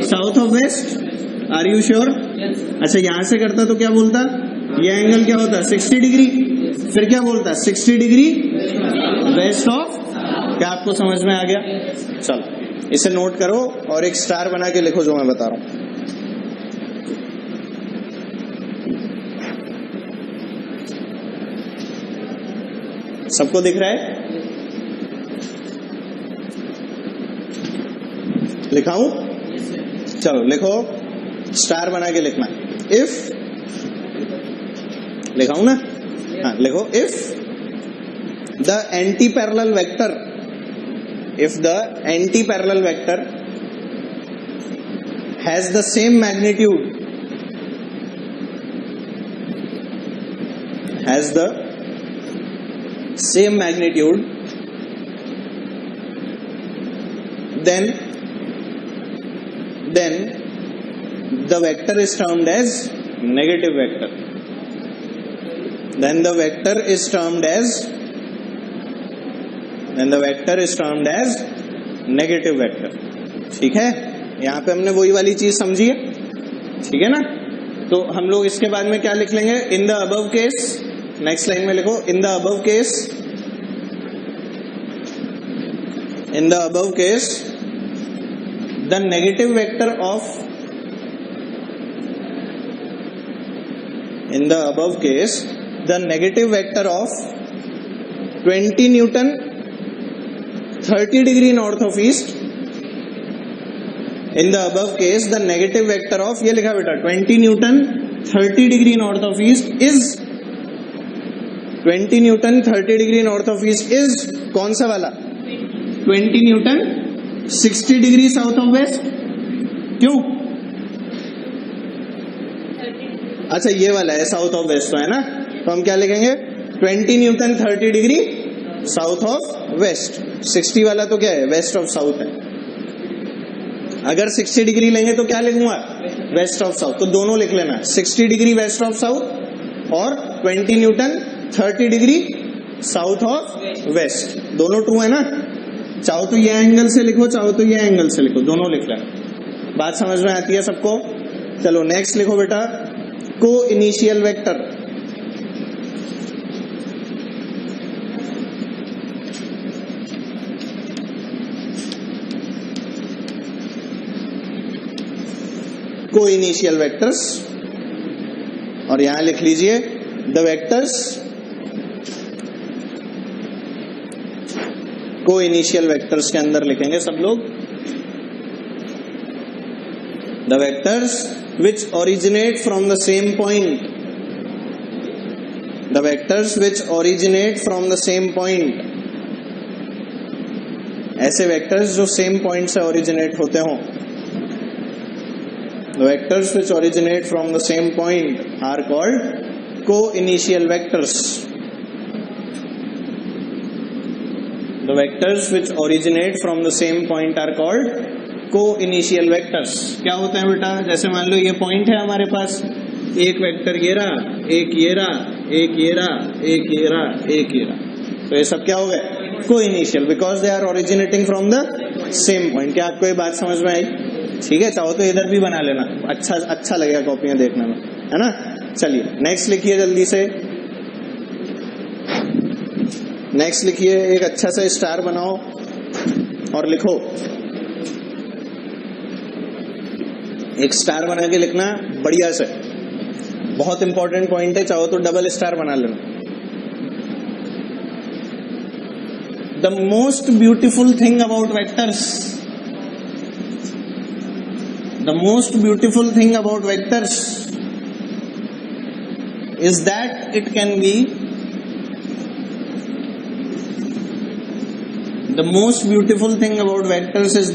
south of west. Are you sure? अच्छा यहां से करता तो क्या बोलता, ये एंगल क्या होता 60 डिग्री, फिर क्या बोलता 60 डिग्री वेस्ट ऑफ। क्या आपको समझ में आ गया? चलो इसे नोट करो और एक स्टार बना के लिखो जो मैं बता रहा हूं। सबको दिख रहा है? लिखाऊं? चलो लिखो, स्टार बना के लिखना। इफ, लिखाऊं ना? हाँ लिखो, if the anti parallel vector, if the anti-parallel vector has the same magnitude, then the vector is termed as negative vector. Then the vector is termed as negative vector. ठीक है, यहां पे हमने वही वाली चीज समझी है। ठीक है ना, तो हम लोग इसके बाद में क्या लिख लेंगे, in the above case, next line में लिखो, in the above case the negative vector of, in the above case the negative vector of 20 newton 30 degree north of east. In the above case the negative vector of, ये लिखा बेटा 20 newton 30 degree north of east is, 20 newton 30 degree north of east is कौन सा वाला, 20 Newton 60 degree south of west. क्यों? अच्छा ये वाला है साउथ ऑफ वेस्ट, तो है ना, तो हम क्या लिखेंगे 20 newton 30 degree south of west. 60 वाला तो क्या है, वेस्ट ऑफ साउथ है। अगर 60 डिग्री लेंगे तो क्या लिखूंगा, वेस्ट ऑफ साउथ, तो दोनों लिख लेना, 60 डिग्री वेस्ट ऑफ साउथ और 20 newton 30 degree south of west, दोनों ट्रू है ना। चाहो तो ये एंगल से लिखो, चाहो तो ये एंगल से लिखो, दोनों लिख लेना। बात समझ में आती है सबको? चलो नेक्स्ट लिखो बेटा, को इनिशियल वेक्टर। को इनिशियल वेक्टर्स, और यहां लिख लीजिए द वेक्टर्स, को इनिशियल वेक्टर्स के अंदर लिखेंगे सब लोग the vectors which originate from the same point, the vectors which originate from the same point. ऐसे वेक्टर्स जो सेम पॉइंट से ओरिजिनेट होते हों। The vectors which originate from the same point are called co-initial vectors. The vectors which originate from the same point are called co-initial vectors. क्या होते हैं बेटा, जैसे मान लो ये पॉइंट है हमारे पास, एक वेक्टर ये रहा, एक ये रहा, एक ये रहा, एक ये रहा, एक ये रहा, तो ये सब क्या हो गए, co-initial, because they are originating from the same point. क्या आपको ये बात समझ में आई? ठीक है, चाहो तो इधर भी बना लेना, अच्छा लगेगा कॉपियां देखने में, है ना। चलिए नेक्स्ट लिखिए जल्दी से, नेक्स्ट लिखिए, एक अच्छा सा स्टार बनाओ और लिखो, एक स्टार बना के लिखना बढ़िया से, बहुत इंपॉर्टेंट पॉइंट है, चाहो तो डबल स्टार बना लेना। The most beautiful thing about vectors, the most beautiful thing about vectors is that it can be, the most beautiful thing about vectors is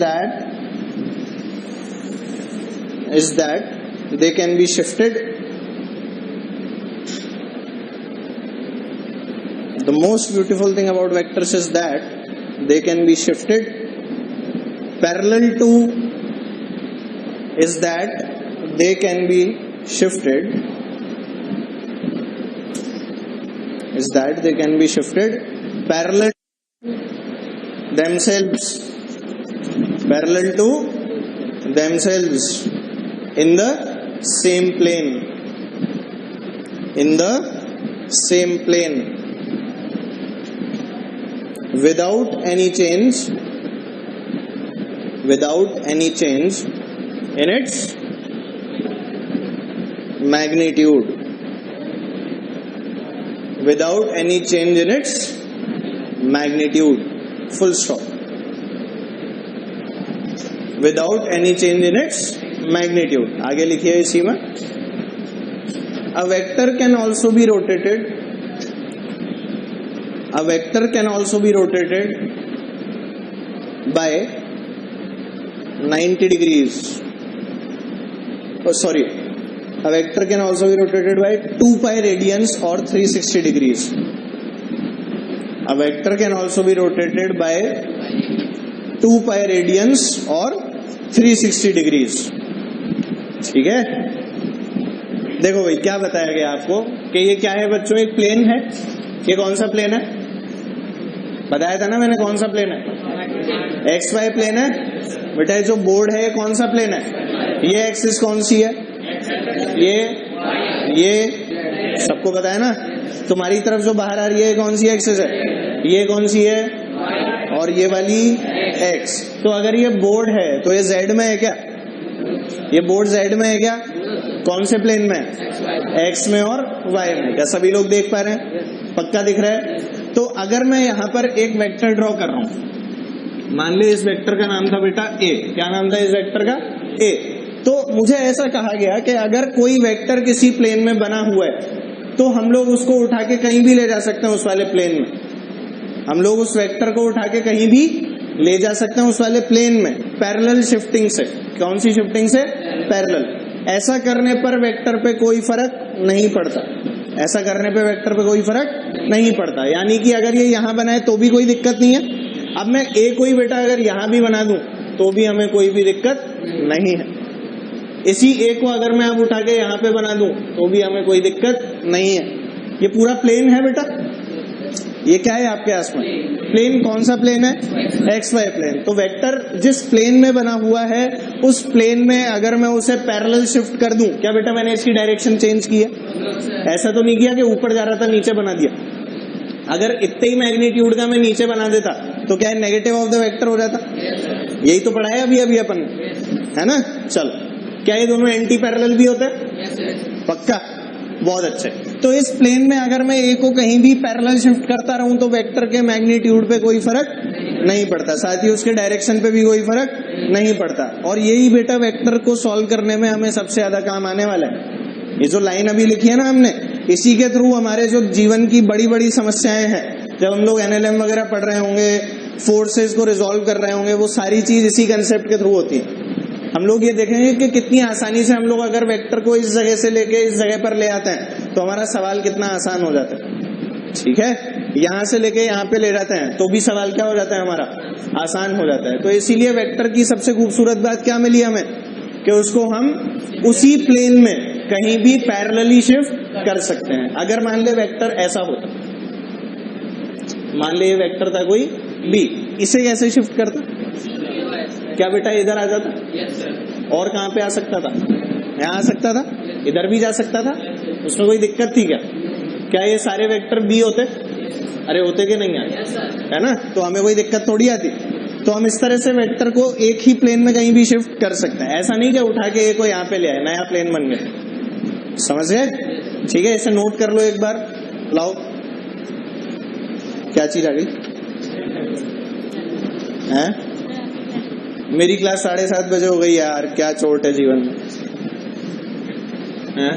that they can be shifted, the most beautiful thing about vectors is that they can be shifted parallel to, is that they can be shifted, is that they can be shifted parallel themselves, parallel to themselves in the same plane, in the same plane, without any change, without any change in its magnitude, without any change in its magnitude, full stop, without any change in its magnitude। आगे लिखिए इसी में, a vector can also be rotated, a vector can also be rotated by 90 degrees. Oh, sorry, a vector can also be rotated by 2 pi radians or 360 degrees. A vector can also be rotated by 2 pi radians or 360 degrees. ठीक है, देखो भाई क्या बताया गया आपको कि ये क्या है बच्चों, एक प्लेन है। ये कौन सा प्लेन है, बताया था ना मैंने, कौन सा प्लेन है, एक्स वाई प्लेन है बेटा। जो बोर्ड है ये कौन सा प्लेन है, ये एक्सिस कौन सी है, ये सबको पता है ना। तुम्हारी तरफ जो बाहर आ रही है कौन सी एक्सिस है, ये कौन सी है, और ये वाली एक्स। तो अगर ये बोर्ड है तो ये जेड में है क्या, ये बोर्ड जेड में है क्या, कौन से प्लेन में, एक्स में और वाई में। क्या सभी लोग देख पा रहे हैं, पक्का दिख रहा है। तो अगर मैं यहाँ पर एक वेक्टर ड्रॉ कर रहा हूं, मान ली इस वेक्टर का नाम था बेटा ए, क्या नाम था इस वेक्टर का, ए। तो मुझे ऐसा कहा गया कि अगर कोई वेक्टर किसी प्लेन में बना हुआ है तो हम लोग उसको उठा के कहीं भी ले जा सकते हैं उस वाले प्लेन में, हम लोग उस वेक्टर को उठा के कहीं भी ले जा सकते हैं उस वाले प्लेन में, पैरेलल शिफ्टिंग से। कौन सी शिफ्टिंग से, पैरेलल। ऐसा करने पर वेक्टर पे कोई फर्क नहीं पड़ता, ऐसा करने पे वेक्टर पे कोई फर्क नहीं पड़ता। यानी कि अगर ये यहां बनाए तो भी कोई दिक्कत नहीं है। अब मैं ए को ही बेटा अगर यहां भी बना दूं तो भी हमें कोई भी दिक्कत नहीं है। इसी ए को अगर मैं अब उठा के यहां पे बना दूं तो भी हमें कोई दिक्कत नहीं है। ये पूरा प्लेन है बेटा, ये क्या है आपके आस में? प्लेन। कौन सा प्लेन है? X Y plane. तो वेक्टर जिस प्लेन में बना हुआ है उस प्लेन में अगर मैं उसे पैरेलल शिफ्ट कर दूं, क्या बेटा मैंने इसकी डायरेक्शन चेंज की है? ऐसा तो नहीं किया कि ऊपर जा रहा था नीचे बना दिया। अगर इतने ही मैग्नीट्यूड का मैं नीचे बना देता तो क्या नेगेटिव ऑफ द वेक्टर हो जाता? यही तो पढ़ा है अभी अपन, है ना? चलो, क्या ये दोनों एंटी पैरेलल भी होते हैं? पक्का, बहुत अच्छे। तो इस प्लेन में अगर मैं ए को कहीं भी पैरेलल शिफ्ट करता रहूं तो वेक्टर के मैग्नीट्यूड पे कोई फर्क नहीं पड़ता, साथ ही उसके डायरेक्शन पे भी कोई फर्क नहीं पड़ता। और यही बेटा वेक्टर को सॉल्व करने में हमें सबसे ज्यादा काम आने वाला है। ये जो लाइन अभी लिखी है ना हमने, इसी के थ्रू हमारे जो जीवन की बड़ी बड़ी समस्याएं हैं, जब हम लोग एनएलएम वगैरह पढ़ रहे होंगे, फोर्सेस को रिजॉल्व कर रहे होंगे, वो सारी चीज इसी कंसेप्ट के थ्रू होती है। हम लोग ये देखेंगे कि कितनी आसानी से हम लोग अगर वेक्टर को इस जगह से लेके इस जगह पर ले आते हैं तो हमारा सवाल कितना आसान हो जाता है। ठीक है, यहां से लेके यहां पे ले जाते हैं तो भी सवाल क्या हो जाता है हमारा? आसान हो जाता है। तो इसीलिए वेक्टर की सबसे खूबसूरत बात क्या मिली हमें कि उसको हम उसी प्लेन में कहीं भी पैरेलली शिफ्ट कर सकते हैं। अगर मान ले वेक्टर ऐसा होता, मान ले ये वेक्टर था कोई बी, इसे कैसे शिफ्ट करता? क्या बेटा इधर आ जाता? और कहां पे आ सकता था? यहां आ सकता था, इधर भी जा सकता था, उसमें कोई दिक्कत थी क्या? क्या ये सारे वेक्टर बी होते? अरे होते कि नहीं आते, है ना? तो हमें कोई दिक्कत थोड़ी आती। तो हम इस तरह से वेक्टर को एक ही प्लेन में कहीं भी शिफ्ट कर सकते हैं। ऐसा नहीं कि उठा के ए को यहाँ पे ले आए, नया प्लेन बन गया। समझ गए? ठीक है, इसे नोट कर लो एक बार। लाओ, क्या चीज आ गई है? मेरी क्लास 7:30 बजे हो गई यार, क्या चोट है जीवन में, है?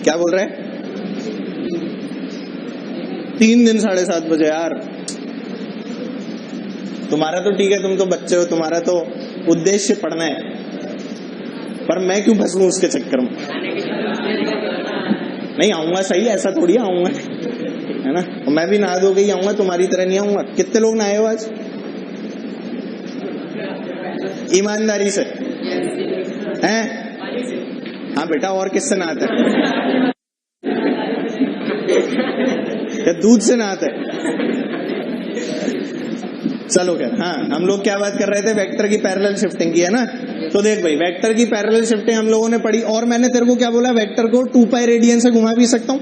क्या बोल रहे हैं? 3 दिन 7:30 बजे यार। तुम्हारा तो ठीक है, तुम तो बच्चे हो, तुम्हारा तो उद्देश्य पढ़ना है, पर मैं क्यों फंसूं उसके चक्कर में? नहीं आऊंगा, सही, ऐसा थोड़ी आऊंगा, है ना? मैं भी नहा धो के ही आऊंगा, तुम्हारी तरह नहीं आऊंगा। कितने लोग नहाए हो आज? ईमानदारी से हैं? हाँ बेटा, और किससे नहाते हैं? क्या दूध से नहाते हैं? चलो खैर, हाँ, हम लोग क्या बात कर रहे थे? वेक्टर की पैरेलल शिफ्टिंग की, है ना? तो देख भाई, वेक्टर की पैरेलल शिफ्टिंग हम लोगों ने पढ़ी, और मैंने तेरे को क्या बोला? वेक्टर को 2π रेडियन से घुमा भी सकता हूँ।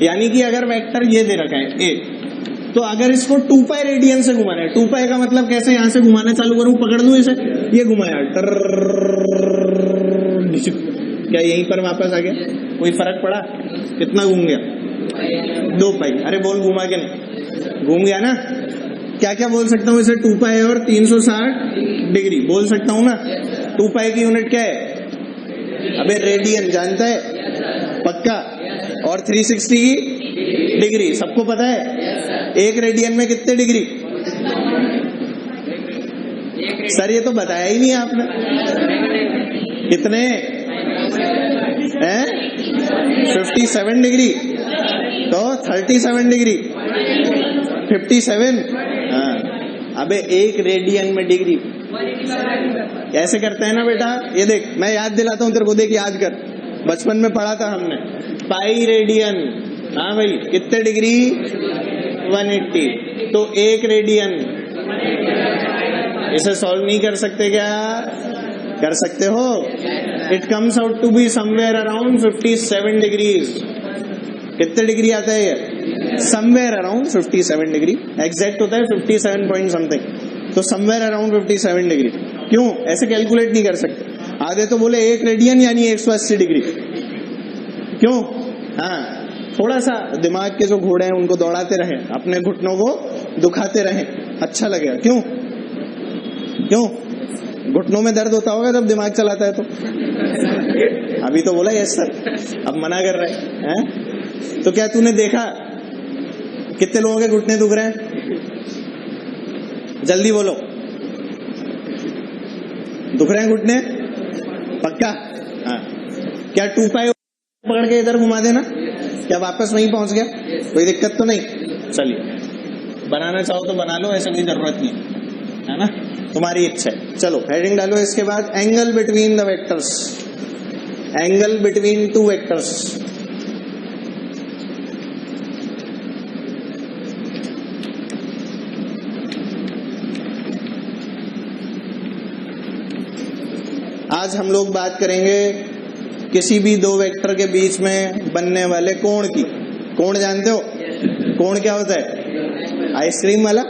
यानी कि अगर वेक्टर ये दे रखा है ए, तो अगर इसको 2π रेडियन से घुमाना है, 2π का मतलब कैसे यहां से घुमाना चालू करूं? पकड़ लूं इसे, ये घुमाया, क्या यहीं पर वापस आ गया? कोई फर्क पड़ा? कितना घूम गया? 2π। अरे बोल, घुमा के नहीं? घूम गया ना? क्या क्या बोल सकता हूँ इसे? 2π और 360 डिग्री बोल सकता हूँ ना? 2π की यूनिट क्या है? अबे रेडियन, जानता है? पक्का। और 360 की डिग्री सबको पता है। एक रेडियन में कितने डिग्री? सर ये तो बताया ही नहीं आपने। कितने हैं? 57 डिग्री। तो 37 डिग्री, 57। हाँ, अबे एक रेडियन में डिग्री कैसे करते हैं ना बेटा? ये देख, मैं याद दिलाता हूँ तेरे को, देख याद कर, बचपन में पढ़ा था हमने, पाई रेडियन। हाँ भाई, कितने डिग्री? 180। तो एक रेडियन, इसे सॉल्व नहीं कर सकते क्या? कर सकते हो। It comes out to be somewhere around 57 degrees. कितने डिग्री आता है ये? Somewhere around 57 degree. एग्जैक्ट होता है 57 पॉइंट समथिंग, तो समवेयर अराउंड 57 डिग्री। क्यों ऐसे कैलकुलेट नहीं कर सकते? आधे तो बोले एक रेडियन यानी 180 डिग्री। क्यों? हाँ, थोड़ा सा दिमाग के जो घोड़े हैं उनको दौड़ाते रहे, अपने घुटनों को दुखाते रहे, अच्छा लगेगा। क्यों? क्यों? घुटनों में दर्द होता होगा जब दिमाग चलाता है तो। अभी तो बोला यस सर, अब मना कर रहे हैं। तो क्या तूने देखा कितने लोगों के घुटने दुख रहे हैं? जल्दी बोलो, दुख रहे हैं घुटने? पक्का? हाँ। क्या 2 पाई पकड़ के इधर घुमा देना? क्या वापस वहीं पहुंच गया? कोई दिक्कत तो नहीं? चलिए, बनाना चाहो तो बना लो, ऐसा कोई जरूरत नहीं है ना, तुम्हारी इच्छा है। चलो हेडिंग डालो इसके बाद, angle between the vectors, angle between 2 vectors. आज हम लोग बात करेंगे किसी भी 2 वेक्टर के बीच में बनने वाले कोण की। कोण जानते हो? कोण क्या होता है? आइसक्रीम वाला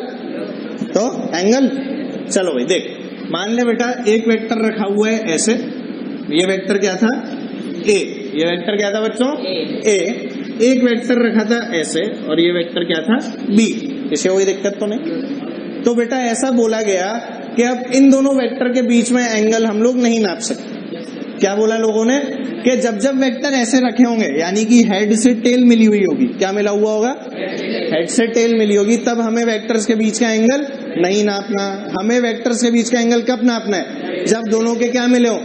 तो एंगल। चलो भाई देख, मान ले बेटा एक वेक्टर रखा हुआ है ऐसे, ये वेक्टर क्या था? ए। ये वेक्टर क्या था बच्चों? ए। एक वेक्टर रखा था ऐसे और ये वेक्टर क्या था? बी। इसे कोई दिक्कत तो नहीं? तो बेटा ऐसा बोला गया कि अब इन दोनों वेक्टर के बीच में एंगल हम लोग नहीं नाप सकते। क्या बोला लोगों ने? कि जब जब वेक्टर ऐसे रखे होंगे, यानी कि हेड से टेल मिली हुई होगी, क्या मिला हुआ होगा? हेड से टेल मिली होगी, तब हमें वेक्टर्स के बीच का एंगल नहीं नापना। हमें वेक्टर्स के बीच का एंगल कब नापना है? जब दोनों के क्या मिले हो?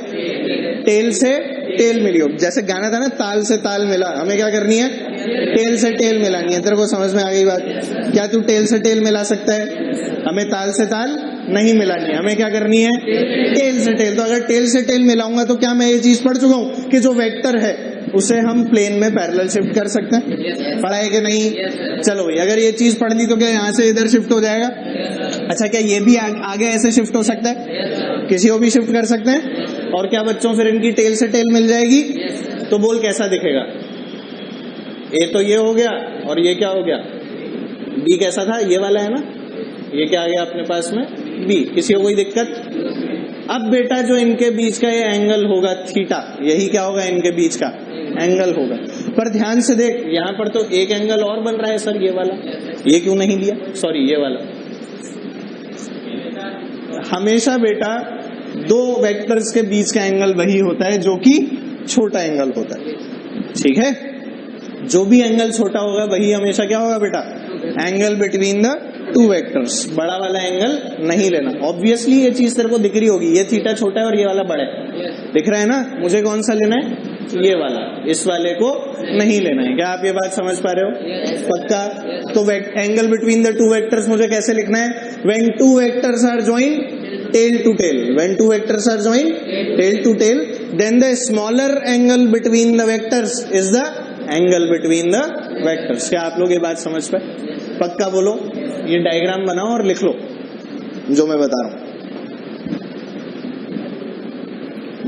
टेल से टेल मिली हो। जैसे गाना था ना, ताल से ताल मिला, हमें क्या करनी है? टेल से टेल मिलानी है। तेरे को समझ में आ गई बात? क्या तू टेल से टेल मिला सकता है? हमें ताल से ताल नहीं मिलानी है, हमें क्या करनी है? टेल से टेल। तो अगर टेल से टेल मिलाऊंगा तो क्या मैं ये चीज पढ़ चुका हूं कि जो वेक्टर है उसे हम प्लेन में पैरेलल शिफ्ट कर सकते हैं? पढ़ा है कि नहीं? चलो भाई, अगर ये चीज पढ़ ली तो क्या यहाँ से इधर शिफ्ट हो जाएगा? अच्छा, क्या ये भी आगे ऐसे शिफ्ट हो सकता है? किसी को भी शिफ्ट कर सकते हैं। और क्या बच्चों, फिर इनकी टेल से टेल मिल जाएगी तो बोल कैसा दिखेगा? ए तो ये हो गया और ये क्या हो गया? बी कैसा था? ये वाला है ना, ये क्या आ गया अपने पास में? बी। किसी को कोई दिक्कत? अब बेटा जो इनके बीच का ये एंगल होगा थीटा, यही क्या होगा? इनके बीच का एंगल होगा। पर ध्यान से देख, यहाँ पर तो एक एंगल और बन रहा है सर, ये वाला। ये क्यों नहीं लिया? सॉरी, ये वाला। हमेशा बेटा 2 वेक्टर्स के बीच का एंगल वही होता है जो कि छोटा एंगल होता है। ठीक है? जो भी एंगल छोटा होगा वही हमेशा क्या होगा बेटा? Angle between the 2 vectors. बड़ा वाला एंगल नहीं लेना। ऑब्वियसली ये चीज तेरे को दिख रही होगी, ये थीटा छोटा है और ये वाला बड़ा है, दिख रहा है ना? मुझे कौन सा लेना है? ये वाला। इस वाले को नहीं लेना है। क्या आप ये बात समझ पा रहे हो? पक्का? तो एंगल बिटवीन द 2 वेक्टर्स मुझे कैसे लिखना है? When 2 vectors are joined tail to tail. When 2 vectors are joined tail to tail, then the smaller angle between the vectors is the angle between the vectors. क्या आप लोग ये बात समझ पाए? पक्का बोलो। ये डायग्राम बनाओ और लिख लो जो मैं बता रहा हूं।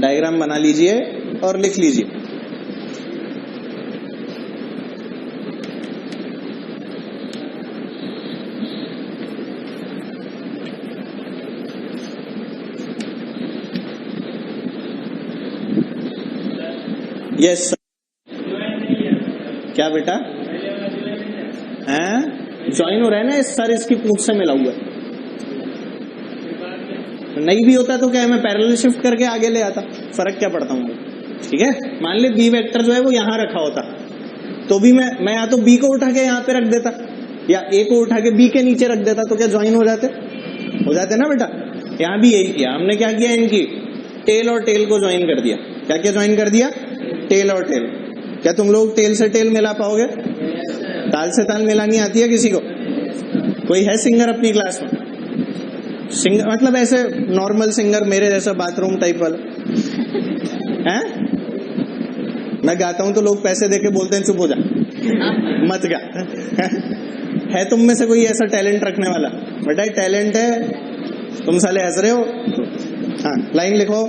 डायग्राम बना लीजिए और लिख लीजिए। यस क्या बेटा? हैं? ज्वाइन हो रहा है ना सर, इसकी पूंछ से मिला हुआ है। नहीं भी होता तो क्या मैं पैरेलल शिफ्ट करके आगे ले आता, फर्क क्या पड़ता हूँ? ठीक है? मान ले बी वेक्टर जो है वो यहाँ रखा होता तो भी मैं या तो बी को उठा के यहाँ पे रख देता या ए को उठा के बी के नीचे रख देता, तो क्या ज्वाइन हो जाते ना बेटा? यहाँ भी यही किया हमने। क्या किया? इनकी टेल और टेल को ज्वाइन कर दिया। क्या क्या ज्वाइन कर दिया? टेल और टेल। क्या तुम लोग टेल से टेल मिला पाओगे? ताल से ताल मिलानी आती है किसी को? कोई है सिंगर अपनी क्लास में? सिंगर मतलब ऐसे नॉर्मल सिंगर, मेरे जैसा बाथरूम टाइप वाला है? मैं गाता हूं तो लोग पैसे देके बोलते हैं चुप हो जा, मत गा। है तुम में से कोई ऐसा टैलेंट रखने वाला? बेटा टैलेंट है, तुम साले हंस रहे हो। हाँ, लाइन लिखो।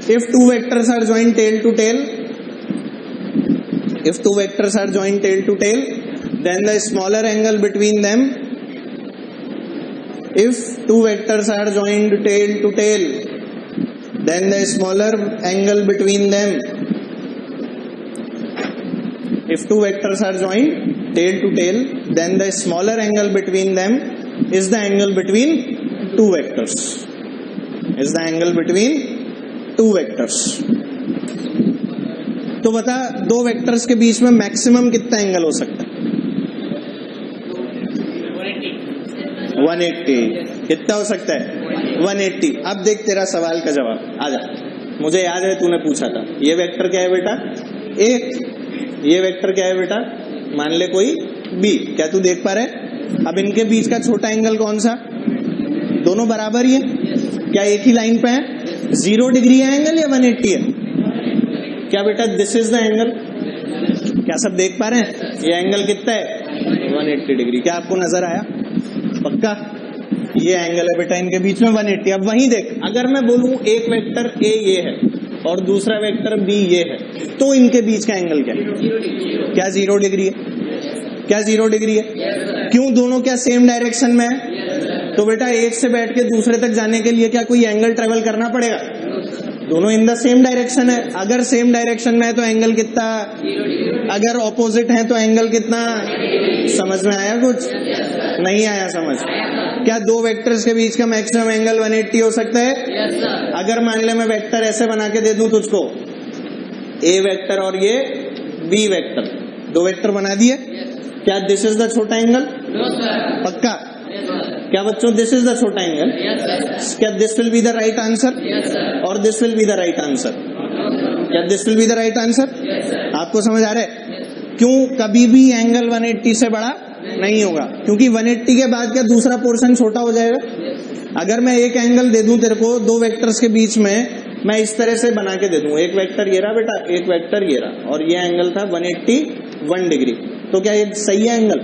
If 2 vectors are joined tail to tail, if 2 vectors are joined tail to tail, then the smaller angle between them. If 2 vectors are joined tail to tail, then the smaller angle between them. If 2 vectors are joined tail to tail, then the smaller angle between them is the angle between 2 vectors. Is the angle between 2 vectors. तो बता 2 vectors के बीच में maximum कितना angle हो सकता है? 180। कितना हो सकता है? 180। अब देख तेरा सवाल का जवाब, आजा। मुझे याद है तूने पूछा था, ये वेक्टर क्या है बेटा A, ये वेक्टर क्या है बेटा, मान ले कोई B। क्या तू देख पा रहा है? अब इनके बीच का छोटा एंगल कौन सा? दोनों बराबर ही है। क्या एक ही लाइन पे है? 0 डिग्री है एंगल या 180 है? क्या बेटा दिस इज द एंगल? क्या सब देख पा रहे हैं? ये एंगल कितना है? 180 डिग्री। क्या आपको नजर आया? पक्का ये एंगल है बेटा इनके बीच में 180। अब वहीं देख, अगर मैं बोलूं एक वेक्टर A ये है और दूसरा वेक्टर B ये है, तो इनके बीच का एंगल क्या है? क्या 0 डिग्री है? क्या 0 डिग्री है? क्यों? दोनों क्या सेम डायरेक्शन में है? तो बेटा एक से बैठ के दूसरे तक जाने के लिए क्या कोई एंगल ट्रेवल करना पड़ेगा? दोनों इन द सेम डायरेक्शन है। अगर सेम डायरेक्शन में है तो एंगल कितना? अगर ऑपोजिट है तो एंगल कितना? समझ में आया? कुछ नहीं आया समझ? क्या दो वेक्टर्स के बीच का मैक्सिमम एंगल 180 हो सकता है? अगर मान ले मैं वेक्टर ऐसे बना के दे दूं तुझको, A वेक्टर और ये B वेक्टर, दो वेक्टर बना दिए, क्या दिस इज द छोटा एंगल? पक्का? क्या बच्चों दिस इज द छोटा एंगल? क्या this will be the right answer और this will be the right answer? क्या this will be the right answer? आपको समझ आ रहा है? क्यों? कभी भी एंगल 180 से बड़ा नहीं होगा, क्योंकि 180 के बाद क्या दूसरा पोर्शन छोटा हो जाएगा। अगर मैं एक एंगल दे दूं तेरे को दो वेक्टर्स के बीच में, मैं इस तरह से बना के दे दूं, एक वेक्टर ये रहा बेटा, एक वेक्टर ये रहा, और ये एंगल था 181 डिग्री, तो क्या ये सही है एंगल?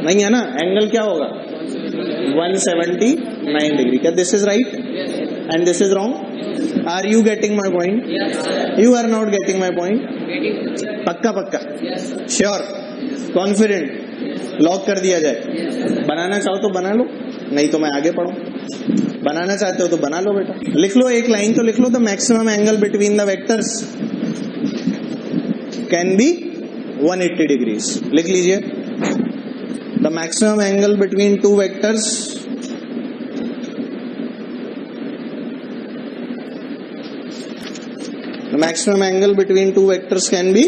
नहीं है ना। एंगल क्या होगा? 179 डिग्री। क्या this is right and this is wrong? Are you getting my point? You are not getting my point? पक्का पक्का? श्योर? कॉन्फिडेंट? लॉक कर दिया जाए? बनाना चाहो तो बना लो, नहीं तो मैं आगे पढ़ूं। बनाना चाहते हो तो बना लो बेटा। लिख लो, एक लाइन तो लिख लो, the maximum angle between the vectors can be 180 degrees. लिख लीजिए, the maximum angle between two vectors the maximum angle between two vectors can be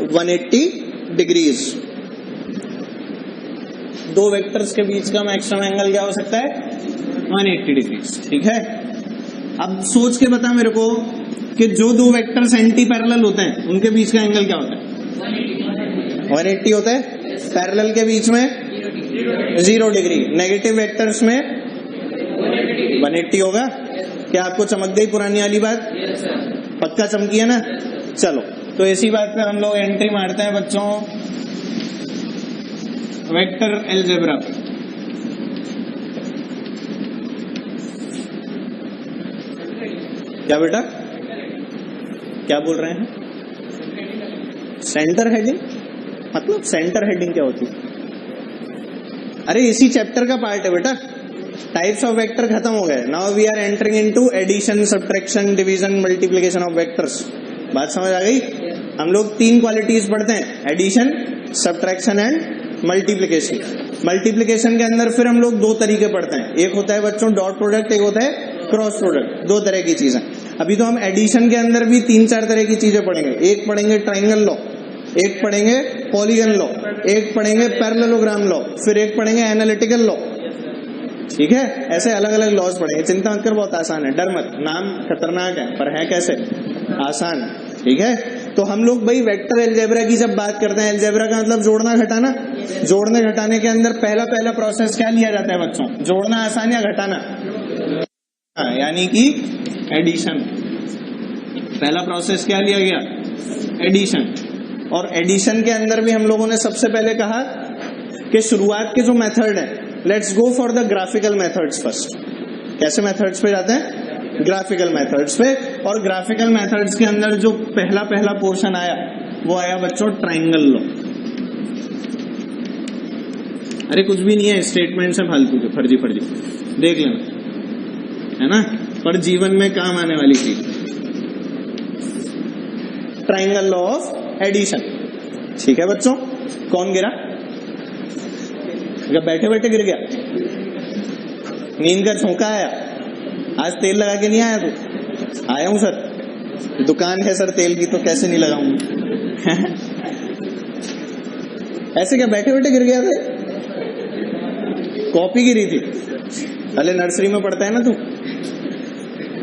180 degrees। दो वेक्टर्स के बीच का मैक्सिमम एंगल क्या हो सकता है? 180 डिग्रीज। ठीक है, अब सोच के बता मेरे को कि जो दो वेक्टर्स एंटी पैरेलल होते हैं उनके बीच का एंगल क्या होता है? 180 होता है। पैरेलल के बीच में 0 डिग्री, नेगेटिव वेक्टर्स में 180 होगा। क्या आपको चमक गई पुरानी वाली बात? पक्का चमकी है ना? चलो, तो इसी बात पे हम लोग एंट्री मारते हैं बच्चों, वेक्टर अलजेब्रा। क्या बेटा? क्या बोल रहे हैं? Centre heading? मतलब सेंटर हेडिंग क्या होती है? अरे इसी चैप्टर का पार्ट है बेटा। टाइप्स ऑफ वेक्टर खत्म हो गए। Now we are entering into addition, subtraction, division, multiplication of vectors. बात समझ आ गई? हम लोग 3 क्वालिटीज पढ़ते हैं, addition, subtraction and multiplication. Multiplication के अंदर फिर हम लोग 2 तरीके पढ़ते हैं, एक होता है बच्चों डॉट प्रोडक्ट, एक होता है क्रॉस प्रोडक्ट। 2 तरह की चीजें। अभी तो हम एडिशन के अंदर भी 3-4 तरह की चीजें पढ़ेंगे। एक पढ़ेंगे ट्राइंगल लॉ, एक पढ़ेंगे पॉलीगन लॉ, एक पढ़ेंगे पैरेललोग्राम लॉ, फिर एक पढ़ेंगे एनालिटिकल लॉ। ठीक है, ऐसे अलग अलग लॉज पढ़ेंगे। चिंता मत कर, बहुत आसान है, डर मत। नाम खतरनाक है पर है कैसे आसान। ठीक है, तो हम लोग भाई वेक्टर अलजेब्रा की जब बात करते हैं, अलजेब्रा का मतलब जोड़ना घटाना। जोड़ने घटाने के अंदर पहला प्रोसेस क्या लिया जाता है बच्चों? जोड़ना आसान या घटाना? यानी कि एडिशन। पहला प्रोसेस क्या लिया गया? एडिशन। और एडिशन के अंदर भी हम लोगों ने सबसे पहले कहा कि शुरुआत के जो मेथड है, let's go for the graphical methods first. कैसे मेथड्स पे जाते हैं? ग्राफिकल मेथड्स पे। और ग्राफिकल मेथड्स के अंदर जो पहला पोर्शन आया वो आया बच्चों ट्राइंगल लॉ। अरे कुछ भी नहीं है, स्टेटमेंट्स है फालतू के, फर्जी देख लेना, है ना, पर जीवन में काम आने वाली चीज। Triangle law of addition. ठीक है बच्चों, कौन गिरा? जब बैठे बैठे गिर गया, नींद का झोंका आया। आज तेल लगा के नहीं आया तू? आया हूं सर, दुकान है सर तेल की, तो कैसे नहीं लगाऊंगा। ऐसे क्या बैठे बैठे गिर गया था? कॉपी गिरी थी, अरे नर्सरी में पढ़ता है ना तू,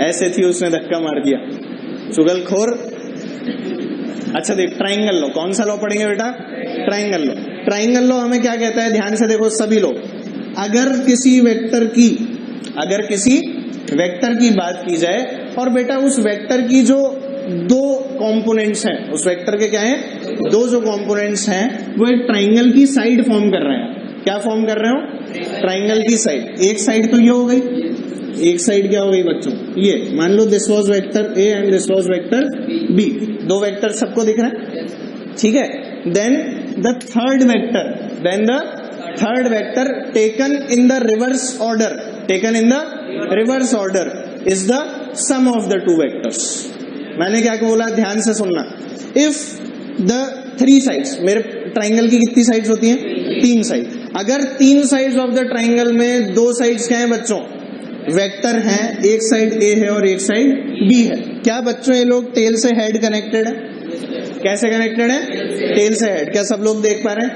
ऐसे थी, उसने धक्का मार दिया, चुगलखोर। अच्छा देख, ट्राइंगल लॉ, कौन सा लॉ पढ़ेंगे बेटा? Triangle law. ट्राइंगल लॉ हमें क्या कहता है, ध्यान से देखो सभी लोग, अगर किसी वेक्टर की बात की जाए और बेटा उस वेक्टर की जो दो कंपोनेंट्स हैं, उस वेक्टर के क्या हैं, दो जो कंपोनेंट्स हैं वो एक ट्राइंगल की साइड फॉर्म कर रहे हैं। क्या फॉर्म कर रहे हो? ट्राइंगल की साइड। एक साइड तो ये हो गई, एक साइड क्या हो गई बच्चों, ये मान लो this was vector A and this was vector B, दो वेक्टर सबको दिख रहा है, ठीक है। Then the third vector taken in the reverse order is the sum of the two vectors. मैंने क्या बोला, ध्यान से सुनना। इफ द थ्री साइड्स, मेरे ट्राइंगल की कितनी साइड्स होती हैं? तीन साइड। अगर तीन साइड्स ऑफ द ट्राइंगल में दो साइड्स क्या है बच्चों? वेक्टर हैं, एक साइड ए है और एक साइड बी है। क्या बच्चों ये लोग टेल से हेड कनेक्टेड है? कैसे कनेक्टेड है? टेल से हेड। क्या सब लोग देख पा रहे हैं?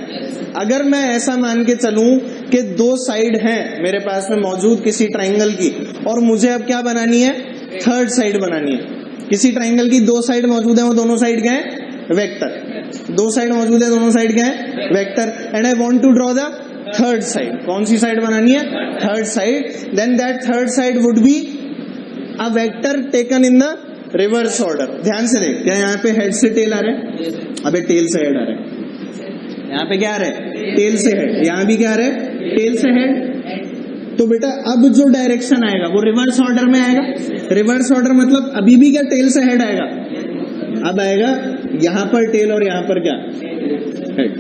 अगर मैं ऐसा मान के चलूं कि दो साइड हैं मेरे पास में मौजूद किसी ट्राइंगल की, और मुझे अब क्या बनानी है? थर्ड साइड बनानी है। किसी ट्राइंगल की दो साइड मौजूद है, वो दोनों साइड क्या है? वेक्टर। दो साइड मौजूद है, दोनों साइड क्या है? Vector. And I want to draw the third side. कौन सी साइड बनानी है? Third side. Then that third side would be a vector taken in the reverse order. ध्यान से देख, क्या यहाँ पे हेड से टेल आ रहा है? अबे टेल से हेड आ रहा है। यहाँ पे क्या आ रहा है? टेल से हेड। यहाँ भी क्या आ रहा है? टेल से हेड। तो बेटा अब जो डायरेक्शन आएगा वो रिवर्स ऑर्डर में आएगा। रिवर्स ऑर्डर मतलब अभी भी क्या टेल से हेड आएगा? अब आएगा यहां पर टेल और यहां पर क्या? हेड।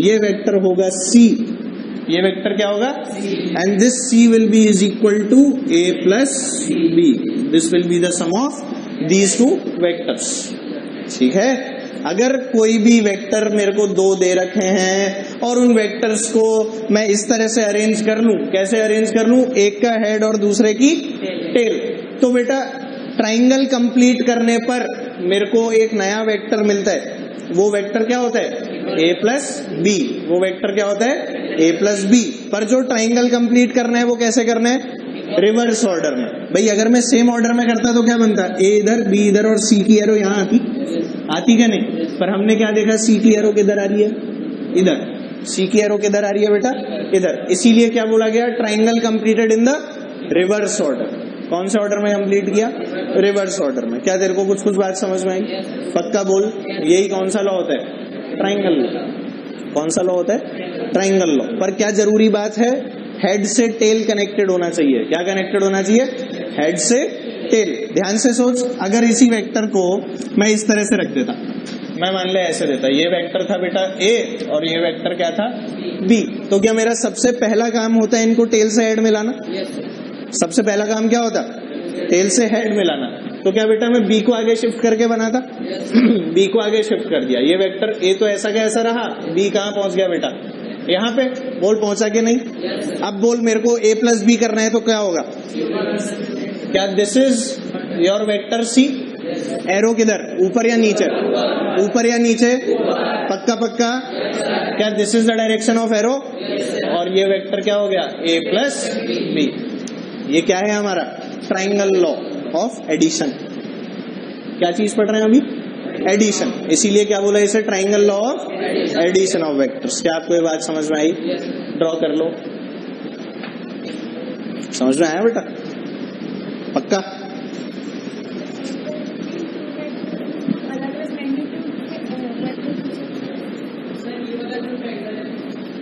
ये वेक्टर होगा सी। ये वेक्टर क्या होगा? And this C will be is equal to A plus B. This will be the sum of these two vectors. ठीक है। अगर कोई भी वेक्टर मेरे को दो दे रखे हैं और उन वेक्टर्स को मैं इस तरह से अरेंज कर लूं, कैसे अरेंज कर लूं? एक का हेड और दूसरे की टेल। तो बेटा ट्राइंगल कंप्लीट करने पर मेरे को एक नया वेक्टर मिलता है। वो वेक्टर क्या होता है? ए प्लस बी। वो वेक्टर क्या होता है? ए प्लस बी। पर जो ट्राइंगल कंप्लीट करना है वो कैसे करना है? रिवर्स ऑर्डर में। भाई अगर मैं सेम ऑर्डर में करता तो क्या बनता? ए इधर, बी इधर और सी की एरो यहाँ आती क्या नहीं? पर हमने क्या देखा? सी की एरो किधर आ रही है? इधर। सी की एरो किधर आ रही है बेटा? इधर। इसीलिए क्या बोला गया? Triangle completed in the reverse order. कौन से ऑर्डर में कंप्लीट किया? रिवर्स ऑर्डर में। क्या तेरे को कुछ बात समझ में आई? पक्का बोल। यही कौन सा लॉ होता है? Triangle law. कौन सा लॉ होता है? Triangle law. पर क्या जरूरी बात है? हेड से टेल कनेक्टेड होना चाहिए। क्या कनेक्टेड होना चाहिए? हेड से टेल। ध्यान से सोच, अगर इसी वेक्टर को मैं इस तरह से रख देता, मैं मान ले ऐसे देता, ये वेक्टर था बेटा ए और ये वेक्टर क्या था? बी। तो क्या मेरा सबसे पहला काम होता है इनको टेल से हेड मिलाना? सबसे पहला काम क्या होता? टेल से हेड मिलाना। तो क्या बेटा मैं बी को आगे शिफ्ट करके बनाता? बी को आगे शिफ्ट कर दिया। ये वेक्टर ए तो ऐसा का ऐसा रहा, बी कहाँ पहुंच गया बेटा? यहाँ पे। बोल पहुंचा के नहीं? अब बोल मेरे को ए प्लस बी करना है तो क्या होगा? क्या this is your vector C? Arrow किधर? ऊपर या नीचे? ऊपर या नीचे? पक्का पक्का? क्या this is the direction of arrow? और ये वेक्टर क्या हो गया? A plus B. ये क्या है हमारा? Triangle law of addition. क्या चीज पढ़ रहे हैं अभी? एडिशन। इसीलिए क्या बोला इसे? Triangle law of addition of vectors. क्या आपको ये बात समझ में आई? ड्रॉ कर लो। समझ में आया बेटा? पक्का?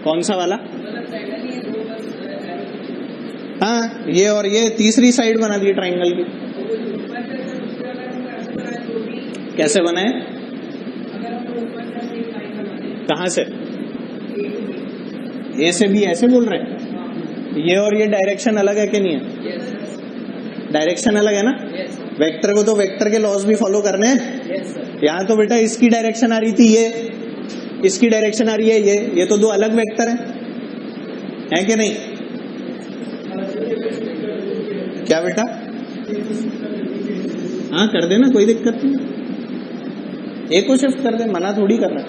कौन सा वाला? हाँ, ये और ये तीसरी साइड बना दी ट्राइंगल की। कैसे बनाए? कहां से? ए से बी ऐसे बोल रहे हैं? ये और ये डायरेक्शन अलग है कि नहीं है? डायरेक्शन अलग है ना? वेक्टर को तो वेक्टर के लॉज भी फॉलो करने हैं। यहाँ तो बेटा इसकी डायरेक्शन आ रही थी, ये इसकी डायरेक्शन आ रही है, ये तो दो अलग वेक्टर हैं, कि नहीं? क्या बेटा? हाँ कर देना, कोई दिक्कत नहीं। एक को शिफ्ट कर दे, मना थोड़ी कर रहा है।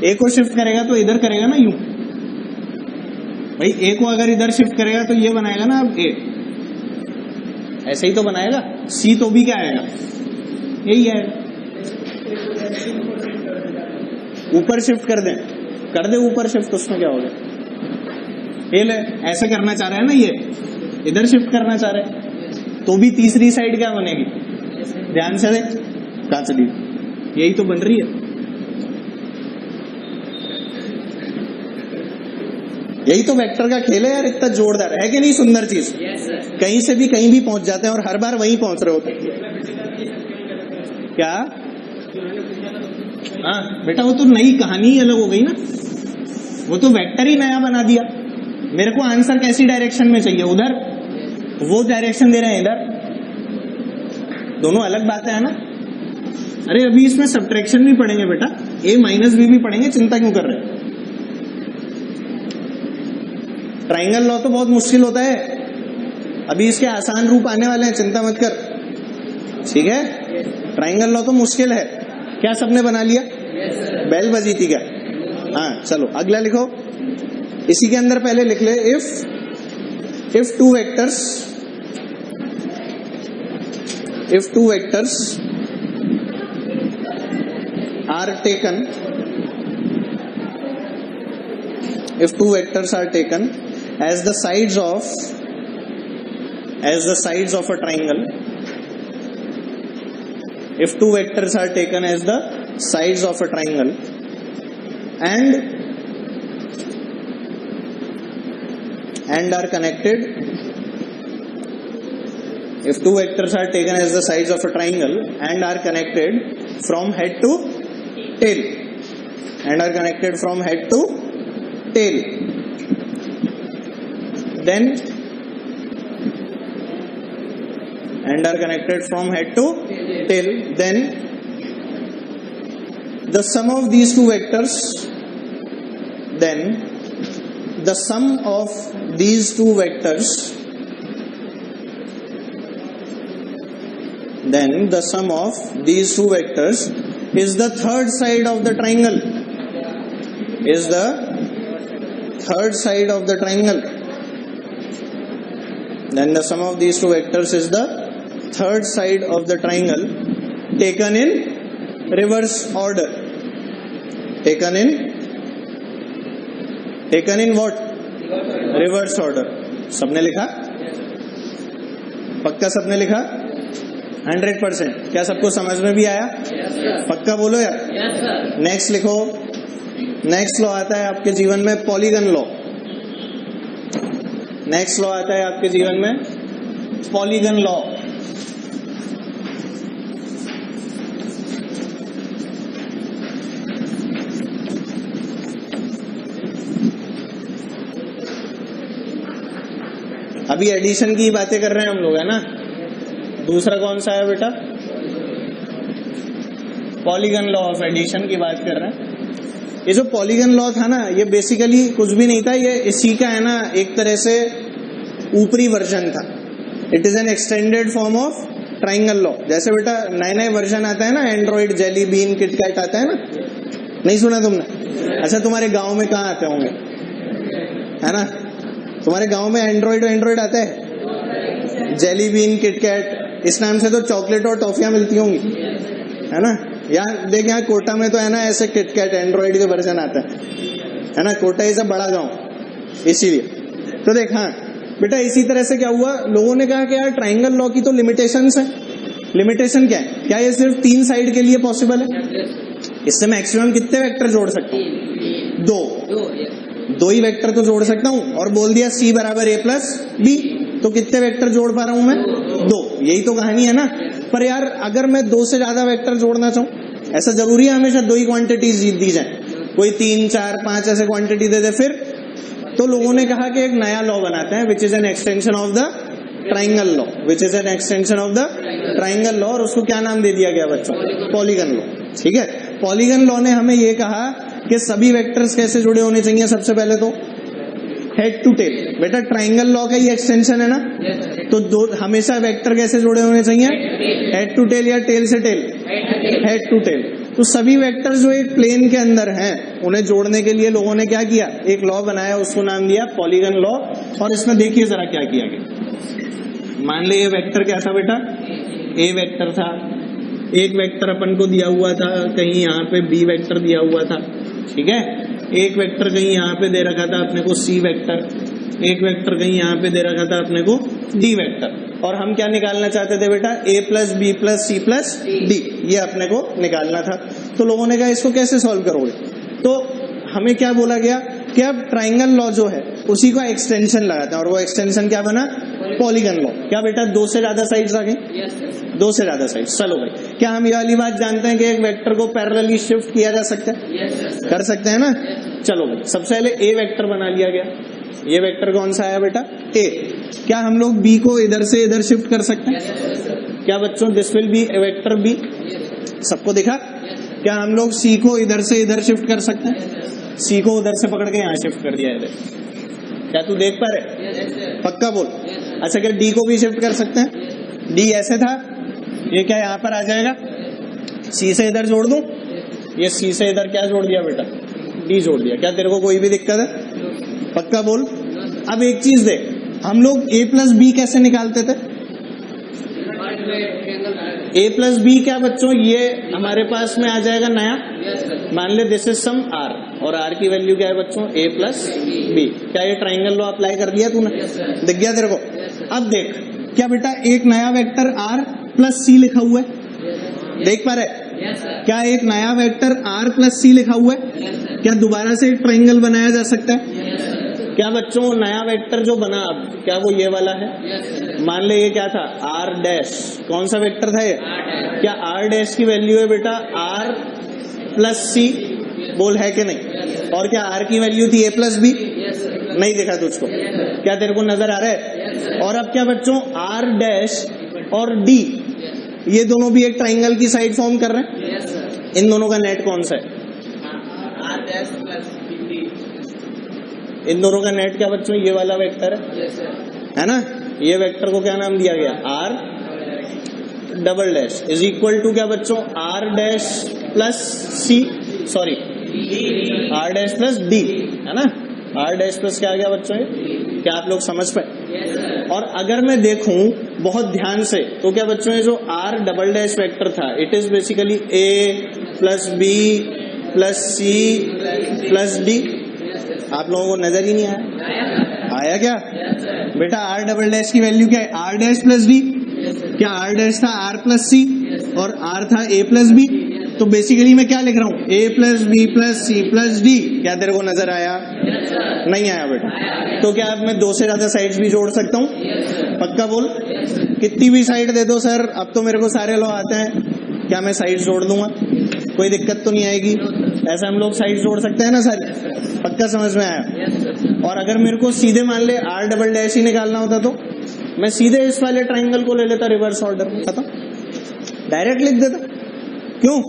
एक को शिफ्ट करेगा तो इधर करेगा ना, यूं। भाई ए को अगर इधर शिफ्ट करेगा तो ये बनाएगा ना अब ए, ऐसे ही तो बनाएगा। सी तो भी क्या आएगा, यही आएगा। ऊपर शिफ्ट कर दे ऊपर शिफ्ट, उसमें क्या हो गया। ए ले, ऐसे करना चाह रहा है ना, ये इधर शिफ्ट करना चाह रहा है, तो भी तीसरी साइड क्या बनेगी, ध्यान से देख कहां चली, यही तो बन रही है। यही तो वेक्टर का खेल है यार, इतना जोरदार है कि नहीं, सुंदर चीज। कहीं से भी कहीं भी पहुंच जाते हैं और हर बार वहीं पहुंच रहे होते हैं। क्या? हाँ बेटा, वो तो नई कहानी ही अलग हो गई ना, वो तो वेक्टर ही नया बना दिया। मेरे को आंसर कैसी डायरेक्शन में चाहिए, उधर, वो डायरेक्शन दे रहे हैं इधर, दोनों अलग बातें है ना। अरे अभी इसमें सब्ट्रैक्शन भी पढ़ेंगे बेटा, ए माइनस बी भी पढ़ेंगे, चिंता क्यों कर रहे हैं। ट्राइंगल लॉ तो बहुत मुश्किल होता है, अभी इसके आसान रूप आने वाले हैं, चिंता मत कर, ठीक है। ट्राइंगल लॉ तो मुश्किल है। क्या सबने बना लिया? बेल बजी थी क्या? हाँ चलो अगला लिखो। इसी के अंदर पहले लिख ले, if two vectors are taken, if two vectors are taken as the sides of a triangle, if two vectors are taken as the sides of a triangle and are connected, if two vectors are taken as the sides of a triangle and are connected from head to tail, then the sum of these two vectors, is the third side of the triangle, then the sum of these two vectors is the third side of the triangle taken in reverse order, taken in what? Reverse order। सबने लिखा? पक्का सबने लिखा? 100%। क्या सबको समझ में भी आया? पक्का बोलो यार। नेक्स्ट लिखो। नेक्स्ट लॉ आता है आपके जीवन में पॉलीगन लॉ। नेक्स्ट लॉ आता है आपके जीवन में पॉलीगन लॉ। अभी एडिशन की बातें कर रहे हैं हम लोग, है ना। दूसरा कौन सा है बेटा? पॉलीगन लॉ ऑफ एडिशन की बात कर रहे हैं। ये जो पॉलीगन लॉ था ना, ये बेसिकली कुछ भी नहीं था, ये इसी का है ना एक तरह से ऊपरी वर्जन था। It is an extended form of triangle law. जैसे बेटा नए नए वर्जन आता है ना, एंड्रॉइड, जेली बीन, किटकैट आता है ना, नहीं सुना तुमने? अच्छा तुम्हारे गांव में कहाँ आते होंगे, है ना? तुम्हारे गांव में एंड्रॉइड आता है, जेली बीन, किटकैट, इस नाम से तो चॉकलेट और टॉफियां मिलती होंगी, है ना। यहाँ देख, यहाँ कोटा में तो है ना ऐसे किटकैट एंड्रॉइड के वर्जन आता है ना। कोटा इज बड़ा गांव, इसीलिए तो देख। हाँ बेटा, इसी तरह से क्या हुआ, लोगों ने कहा कि यार ट्राइंगल लॉ की तो लिमिटेशंस है। लिमिटेशन क्या है? क्या ये सिर्फ 3 साइड के लिए पॉसिबल है? इससे मैक्सिमम कितने वेक्टर जोड़ सकता हूँ? 2 ही वेक्टर तो जोड़ सकता हूँ। और बोल दिया C बराबर A प्लस B, तो कितने वेक्टर जोड़ पा रहा हूं मैं? 2। यही तो कहानी है ना। पर यार अगर मैं 2 से ज्यादा वेक्टर जोड़ना चाहूं, ऐसा जरूरी है हमेशा 2 ही क्वांटिटीज दी जाए? कोई 3, 4, 5 ऐसे क्वांटिटी दे दे फिर? तो लोगों ने कहा कि एक नया लॉ बनाते हैं, which is an extension of the triangle law, और उसको क्या नाम दे दिया गया बच्चों? Polygon law. ठीक है, पॉलीगन लॉ ने हमें ये कहा कि सभी वेक्टर्स कैसे जुड़े होने चाहिए। सबसे पहले तो हेड टू टेल। बेटा ट्राइंगल लॉ का ही एक्सटेंशन है ना, तो हमेशा वेक्टर कैसे जुड़े होने चाहिए? हेड टू टेल या टेल से टेल? Head to tail. तो सभी वेक्टर जो एक प्लेन के अंदर हैं उन्हें जोड़ने के लिए लोगों ने क्या किया, एक लॉ बनाया, उसको नाम दिया पॉलीगन लॉ। और इसमें देखिए जरा क्या किया गया। मान ले ये वेक्टर क्या था बेटा, ए वेक्टर था, एक वेक्टर अपन को दिया हुआ था कहीं यहाँ पे बी वेक्टर दिया हुआ था, ठीक है, एक वेक्टर कहीं यहाँ पे दे रखा था अपने को सी वेक्टर, एक वेक्टर कहीं यहाँ पे दे रखा था अपने को डी वेक्टर, और हम क्या निकालना चाहते थे बेटा, A plus B plus C plus D, ये अपने को निकालना था। तो लोगों ने कहा इसको कैसे सॉल्व करोगे, तो हमें क्या बोला गया कि अब ट्राइंगल लॉ जो है उसी का एक्सटेंशन लगाते हैं, और वो एक्सटेंशन क्या बना, पॉलीगन लॉ। क्या बेटा, दो से ज्यादा साइड्स आ गई, दो से ज्यादा साइड। चलो भाई, क्या हम ये वाली बात जानते हैं कि एक वेक्टर को पैरेलली शिफ्ट किया जा सकता है, कर सकते हैं ना। चलो भाई, सबसे पहले ए वेक्टर बना लिया गया। ये वेक्टर कौन सा आया बेटा, ए। क्या हम लोग बी को इधर से इधर शिफ्ट कर सकते हैं, क्या बच्चों, this will be vector B, सबको दिखा। क्या हम लोग सी को इधर से इधर शिफ्ट कर सकते हैं, सी को उधर से पकड़ के यहाँ शिफ्ट कर दिया इधर, क्या तू देख पा रहे, पक्का बोल। अच्छा, क्या डी को भी शिफ्ट कर सकते हैं, डी ऐसे था, ये क्या यहाँ पर आ जाएगा, सी से इधर जोड़ दूं, ये सी से इधर क्या जोड़ दिया बेटा, डी जोड़ दिया। क्या तेरे को कोई भी दिक्कत है, पक्का बोल। अब एक चीज देख, हम लोग ए प्लस बी कैसे निकालते थे, ए प्लस बी क्या बच्चों, ये हमारे पास में आ जाएगा नया, मान ले दिस इज सम आर, और आर की वैल्यू क्या है बच्चों, ए प्लस बी। क्या ये ट्राइंगल लॉ अप्लाई कर दिया तूने, दिख गया तेरे को। अब देख, क्या बेटा एक नया वेक्टर आर प्लस सी लिखा हुआ है, देख पा रहे, क्या एक नया वेक्टर आर प्लस सी लिखा हुआ है, क्या दोबारा से एक ट्राइंगल बनाया जा सकता है। क्या बच्चों नया वेक्टर जो बना अब, क्या वो ये वाला है, मान ले ये क्या था, आर डैश, कौन सा वेक्टर था ये, क्या आर डैश की वैल्यू है बेटा आर प्लस सी, बोल है कि नहीं, और क्या आर की वैल्यू थी ए प्लस बी, नहीं देखा तुझको, क्या तेरे को नजर आ रहा है। और अब क्या बच्चों, आर डैश और डी ये दोनों भी एक ट्राइंगल की साइड फॉर्म कर रहे हैं, इन दोनों का नेट कौन सा है, आर डैश प्लस डी, इन दोनों का नेट क्या बच्चों, ये वाला वेक्टर है ना, ये वेक्टर को क्या नाम दिया गया, R double dash is equal to क्या बच्चों, R dash plus C, sorry R dash plus D, है ना, आर डैश प्लस क्या आ गया बच्चों, क्या आप लोग समझ पाए। और अगर मैं देखूं बहुत ध्यान से तो क्या बच्चों, ये जो आर डबल डैश वेक्टर था, it is basically A plus B plus C plus D, आप लोगों को नजर ही नहीं आया, आया क्या बेटा, आर डबल डैश की वैल्यू क्या है, आर डैश प्लस डी, क्या आर डैश था आर प्लस सी और आर था ए प्लस बी, तो बेसिकली मैं क्या लिख रहा हूँ, A plus B plus C plus D. क्या तेरे को नजर आया, नहीं आया बेटा। तो क्या अब मैं दो से ज्यादा साइड्स भी जोड़ सकता हूँ, पक्का बोल, कितनी भी साइड दे दो सर, अब तो मेरे को सारे लॉ आते हैं, क्या मैं साइड्स जोड़ दूंगा, कोई दिक्कत तो नहीं आएगी, ऐसा हम लोग साइड्स जोड़ सकते हैं ना सारी, पक्का समझ में आया। और अगर मेरे को सीधे मान ले आर डबल डैश ही निकालना होता तो मैं सीधे इस वाले ट्राइंगल को ले लेता रिवर्स ऑर्डर में, खत्म, डायरेक्ट लिख देता, क्यों,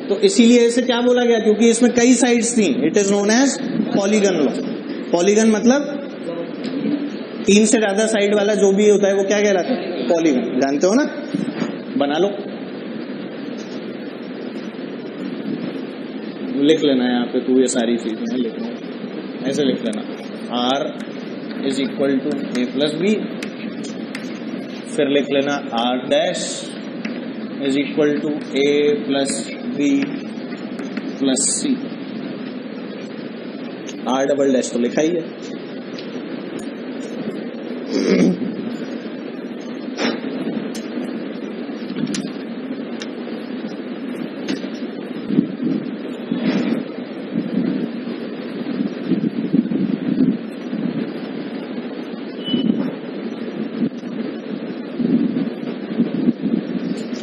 तो इसीलिए इसे क्या बोला गया, क्योंकि इसमें कई साइड्स थी, it is known as polygon law. Polygon मतलब तीन से ज्यादा साइड वाला जो भी होता है वो क्या कहलाता है, पॉलीगन, जानते हो ना, बना लो, लिख लेना यहाँ पे तू ये सारी चीजें लिखना, ऐसे लिख लेना, R is equal to A plus B, फिर लिख लेना R dash is equal to A plus B plus C, R double dash तो लिखा ही है।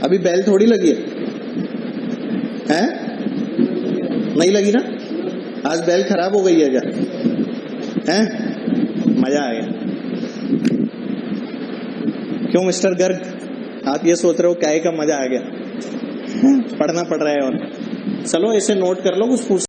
अभी बेल थोड़ी लगी है, नहीं लगी ना, आज बेल खराब हो गई है क्या, हैं, मजा आ गया, क्यों मिस्टर गर्ग, आप ये सोच रहे हो क्या का मजा आ गया, पढ़ना पड़ रहा है, और चलो इसे नोट कर लो, कुछ पूछ